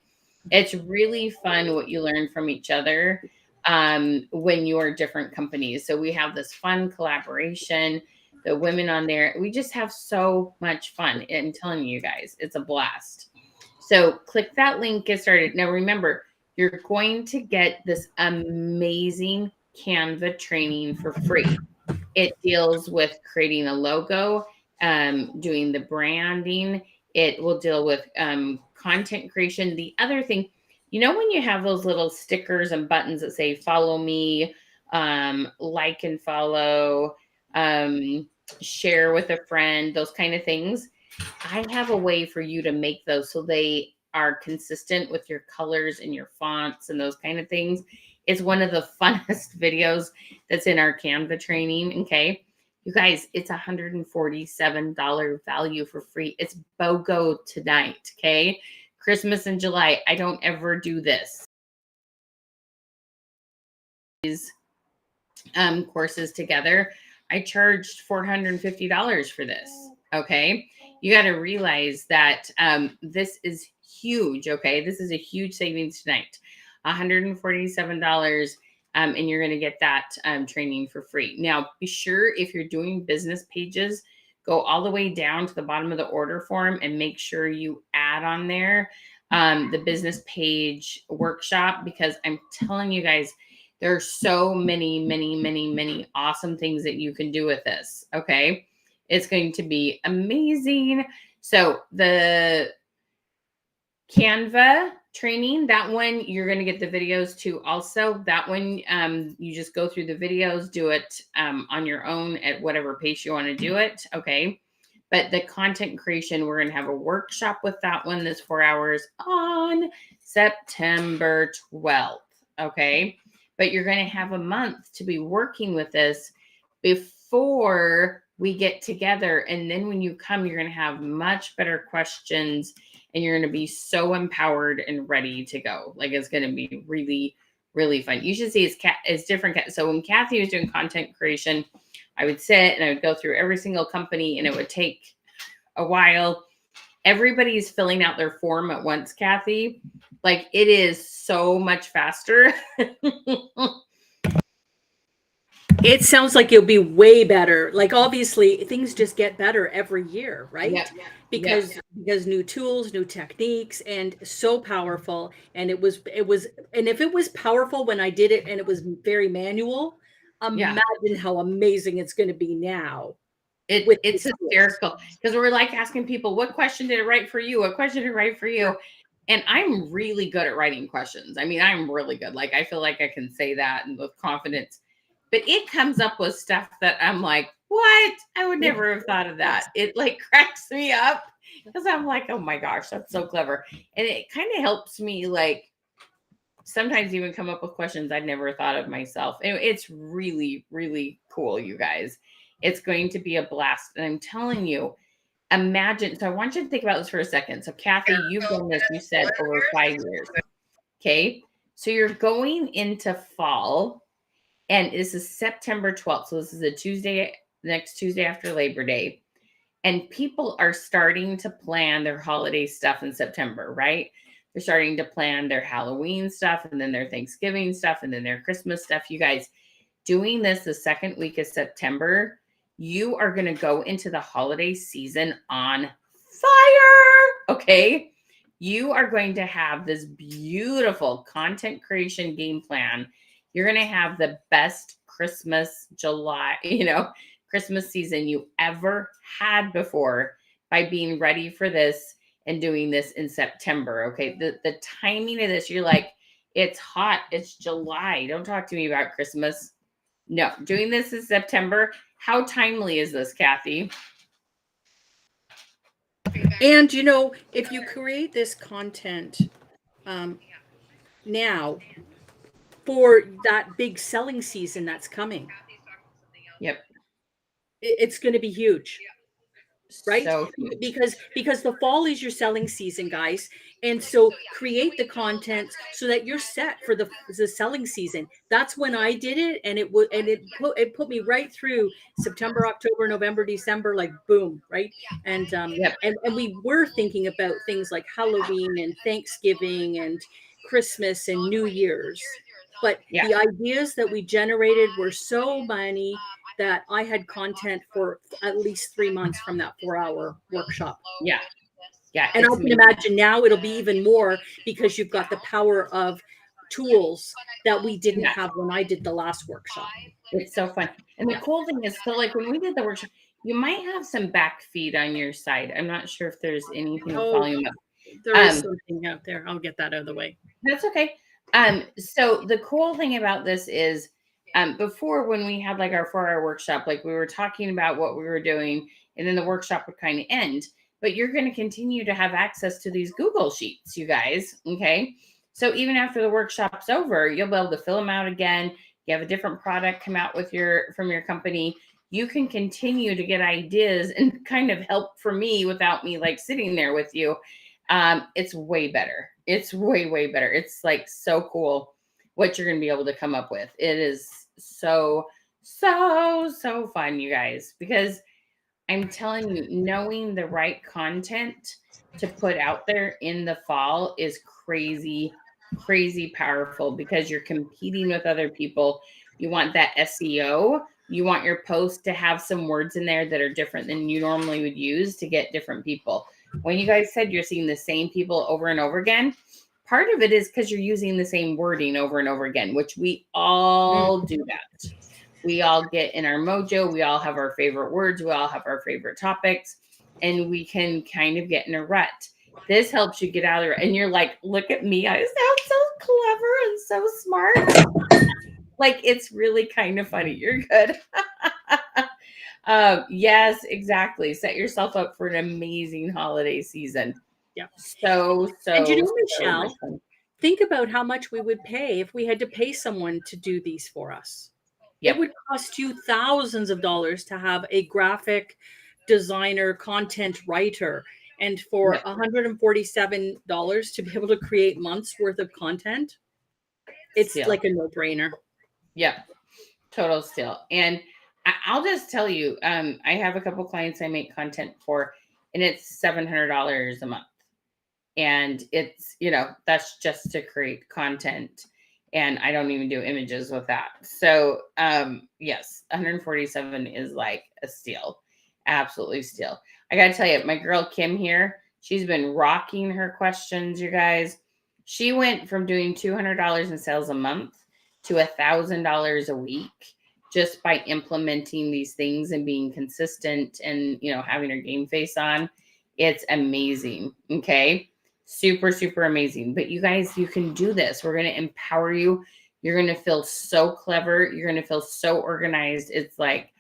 It's really fun what you learn from each other when you're different companies. So we have this fun collaboration. The women on there, we just have so much fun. I'm telling you guys, it's a blast. So click that link, get started. Now remember, you're going to get this amazing Canva training for free. It deals with creating a logo, doing the branding. It will deal with content creation. The other thing, when you have those little stickers and buttons that say follow me, like and follow, share with a friend, those kind of things. I have a way for you to make those so they are consistent with your colors and your fonts and those kind of things. It's one of the funnest videos that's in our Canva training. Okay. You guys, it's $147 value for free. It's BOGO tonight. Okay. Christmas in July. I don't ever do this. These courses together. I charged $450 for this. Okay. You got to realize that this is huge. Okay. This is a huge savings tonight. $147. And you're going to get that training for free. Now, be sure if you're doing business pages, go all the way down to the bottom of the order form and make sure you add on there the business page workshop, because I'm telling you guys, there are so many, many, many, many awesome things that you can do with this. Okay. It's going to be amazing. So the Canva training, that one, you're going to get the videos too. Also, that one, you just go through the videos, do it on your own at whatever pace you want to do it. Okay. But the content creation, we're going to have a workshop with that one that's 4 hours on September 12th. Okay. But you're going to have a month to be working with this before we get together. And then when you come, you're going to have much better questions and you're going to be so empowered and ready to go. Like, it's going to be really, really fun. You should see it's different. So when Kathie was doing content creation, I would sit and I would go through every single company and it would take a while. Everybody's filling out their form at once, Kathie. Like, it is so much faster. It sounds like it'll be way better. Like, obviously things just get better every year, right? Yep. Because new tools, new techniques, and so powerful. And it was and if it was powerful when I did it and it was very manual, imagine how amazing it's going to be now. It's hysterical, because we're like asking people, what question did it write for you? What question did it write for you? And I'm really good at writing questions. I mean, I'm really good. Like, I feel like I can say that and with confidence, but it comes up with stuff that I'm like, what? I would never have thought of that. It like cracks me up because I'm like, oh my gosh, that's so clever. And it kind of helps me, like, sometimes even come up with questions I'd never thought of myself. It's really, really cool, you guys. It's going to be a blast. And I'm telling you, imagine. So I want you to think about this for a second. So Kathie, you've done this, you said, over 5 years. Okay. So you're going into fall, and this is September 12th. So this is a Tuesday, next Tuesday after Labor Day. And people are starting to plan their holiday stuff in September, right? They're starting to plan their Halloween stuff, and then their Thanksgiving stuff, and then their Christmas stuff. You guys, doing this the second week of September, you are going to go into the holiday season on fire. Okay. You are going to have this beautiful content creation game plan. You're going to have the best Christmas, Christmas season you ever had before by being ready for this and doing this in September. Okay. The timing of this, you're like, it's hot. It's July. Don't talk to me about Christmas. No, doing this in September. How timely is this, Kathie? And if you create this content now for that big selling season that's coming, Yep, it's going to be huge. Right? So huge. Because the fall is your selling season, guys. And so create the content so that you're set for the selling season. That's when I did it, and it put me right through September, October, November, December, like boom, right? And and we were thinking about things like Halloween and Thanksgiving and Christmas and New Year's. But the ideas that we generated were so many that I had content for at least 3 months from that 4-hour workshop. Yeah. And I can imagine now it'll be even more, because you've got the power of tools that we didn't have when I did the last workshop. It's so fun. And the cool thing is, so like when we did the workshop, you might have some back feed on your side. I'm not sure if there's anything with volume up. There is something out there. I'll get that out of the way. That's okay. So the cool thing about this is, before, when we had like our 4-hour workshop, like we were talking about what we were doing, and then the workshop would kind of end, but you're going to continue to have access to these Google Sheets, you guys. Okay. So even after the workshop's over, you'll be able to fill them out again. You have a different product come out from your company. You can continue to get ideas and kind of help from me without me like sitting there with you. It's way better. It's way, way better. It's like so cool what you're going to be able to come up with. It is so fun, you guys, because I'm telling you, knowing the right content to put out there in the fall is crazy, crazy powerful, because you're competing with other people. You want that SEO you want your post to have some words in there that are different than you normally would use to get different people. When you guys said you're seeing the same people over and over again, part of it is because you're using the same wording over and over again, which we all do that. We all get in our mojo. We all have our favorite words. We all have our favorite topics, and we can kind of get in a rut. This helps you get out of it. And you're like, look at me. I sound so clever and so smart. Like, it's really kind of funny. You're good. Yes, exactly. Set yourself up for an amazing holiday season. Yeah. So And you know, so Michelle, much fun. think about how much we would pay if we had to pay someone to do these for us. Yep. It would cost you thousands of dollars to have a graphic designer, content writer, and for Yep. $147 to be able to create months worth of content, it's Steal. like a no-brainer. Yep. Total steal. And I'll just tell you, I have a couple clients I make content for, and it's $700 a month. And it's, you know, that's just to create content. And I don't even do images with that. So yes, 147 is like a steal. Absolutely steal. I gotta tell you, my girl Kim here, she's been rocking her questions, you guys. She went from doing $200 in sales a month to $1,000 a week just by implementing these things and being consistent and, you know, having her game face on. It's amazing. Okay. Super, super amazing. But you guys, you can do this. We're going to empower you. You're going to feel so clever. You're going to feel so organized. It's like,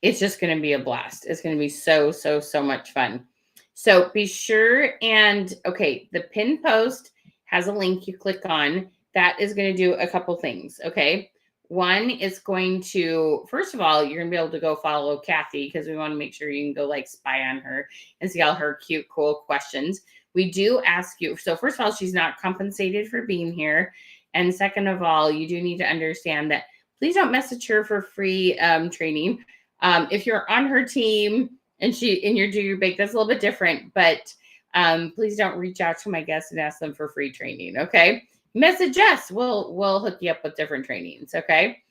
it's just going to be a blast. It's going to be so, so, so much fun. So be sure and, okay, the pin post has a link you click on. That is going to do a couple things. Okay. One is going to, first of all, you're going to be able to go follow Kathie because we want to make sure you can go like spy on her and see all her cute, cool questions. We do ask you. So first of all, she's not compensated for being here. And second of all, you do need to understand that please don't message her for free training. If you're on her team and you're do your bake, that's a little bit different, but please don't reach out to my guests and ask them for free training. Okay. Message us. We'll hook you up with different trainings. Okay.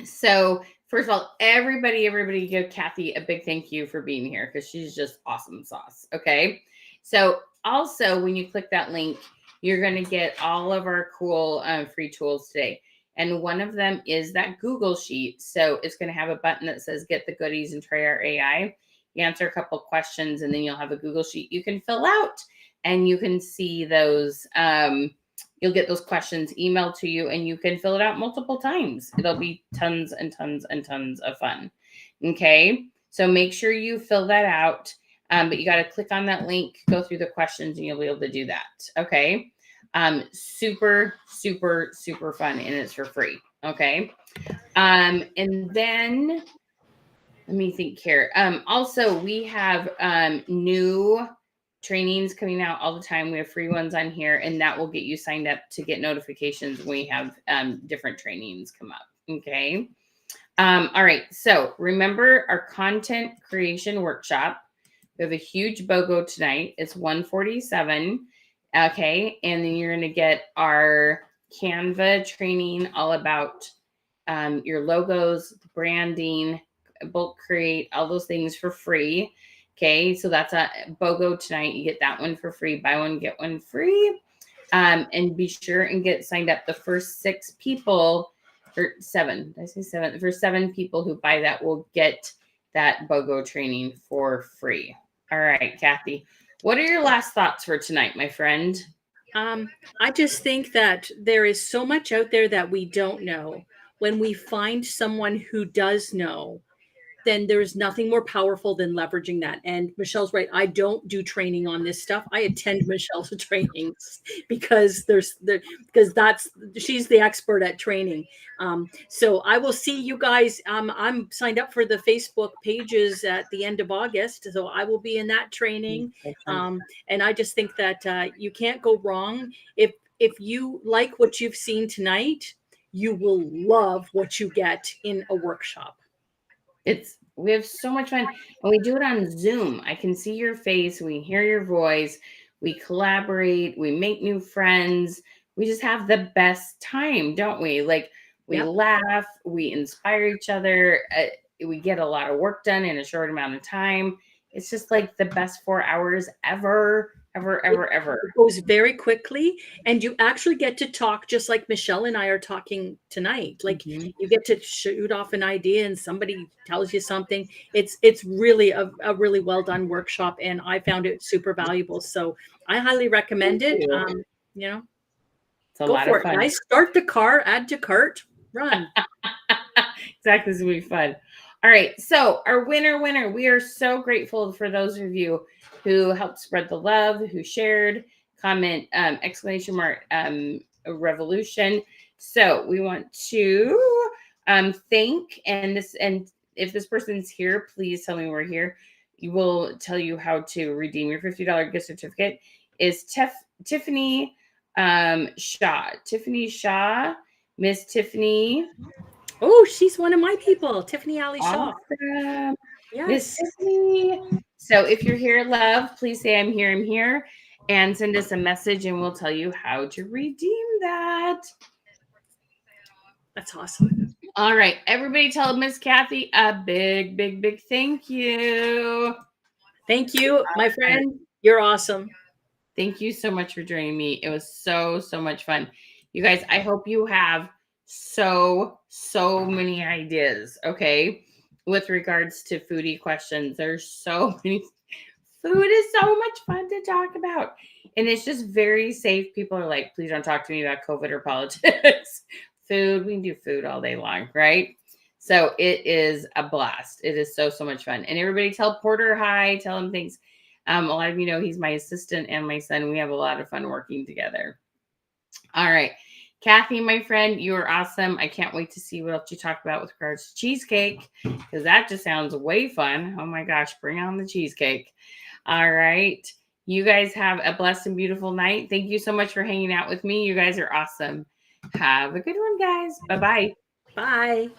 So first of all, everybody give Kathie a big thank you for being here because she's just awesome sauce. Okay. So also when you click that link, you're going to get all of our cool free tools today. And one of them is that Google sheet. So it's going to have a button that says get the goodies and try our AI. You answer a couple questions and then you'll have a Google sheet you can fill out and you can see those. You'll get those questions emailed to you and you can fill it out multiple times. It'll be tons and tons and tons of fun. Okay. So make sure you fill that out. But you got to click on that link, go through the questions and you'll be able to do that. Okay. Super, super, super fun. And it's for free. Okay. And then let me think here. Also we have new trainings coming out all the time. We have free ones on here and that will get you signed up to get notifications when we have different trainings come up. Okay. All right. So remember our content creation workshop. We have a huge BOGO tonight. It's $147. Okay. And then you're going to get our Canva training all about your logos, branding, bulk create, all those things for free. Okay, so that's a BOGO tonight. You get that one for free. Buy one, get one free. And be sure and get signed up. The first 6 people, or 7, did I say 7? The first 7 people who buy that will get that BOGO training for free. All right, Kathie, what are your last thoughts for tonight, my friend? I just think that there is so much out there that we don't know. When we find someone who does know, then there's nothing more powerful than leveraging that. And Michelle's right. I don't do training on this stuff. I attend Michelle's trainings because she's the expert at training. So I will see you guys. I'm signed up for the Facebook pages at the end of August. So I will be in that training. And I just think that you can't go wrong. If you like what you've seen tonight, you will love what you get in a workshop. We have so much fun and we do it on Zoom. I can see your face. We hear your voice. We collaborate. We make new friends. We just have the best time, don't we? Like We Yep. laugh, we inspire each other. We get a lot of work done in a short amount of time. It's just like the best 4 hours ever, ever, It ever, ever. goes very quickly, and you actually get to talk just like Michelle and I are talking tonight. Like Mhm. you get to shoot off an idea and somebody tells you something. It's really a really well done workshop, and I found it super valuable. So I highly recommend Thank it. you. You know, It's a go lot for of it, fun. guys. Start the car, add to cart, run. Exactly, this will be fun. All right, so our winner, we are so grateful for those of you who helped spread the love, who shared, comment, exclamation mark, revolution. So we want to thank, and if this person's here, please tell me we're here. You will tell you how to redeem your $50 gift certificate. Is Tiffany Shaw. Tiffany Shaw, Miss Tiffany. Oh, she's one of my people, Tiffany Ali Shaw. Awesome. Miss Yes. Tiffany. So if you're here, love, please say I'm here, and send us a message and we'll tell you how to redeem that. That's awesome. All right. Everybody tell Miss Kathie a big, big, big thank you. Thank you, my friend. You're awesome. Thank you so much for joining me. It was so much fun. You guys, I hope you have so many ideas, okay? With regards to foodie questions. There's so many. Food is so much fun to talk about. And it's just very safe. People are like, please don't talk to me about COVID or politics. Food, we can do food all day long, right? So it is a blast. It is so much fun. And everybody tell Porter hi, tell him things. A lot of you know he's my assistant and my son. We have a lot of fun working together. All right. Kathie, my friend, you are awesome. I can't wait to see what else you talk about with regards to cheesecake, because that just sounds way fun. Oh my gosh, bring on the cheesecake. All right. You guys have a blessed and beautiful night. Thank you so much for hanging out with me. You guys are awesome. Have a good one, guys. Bye-bye. Bye.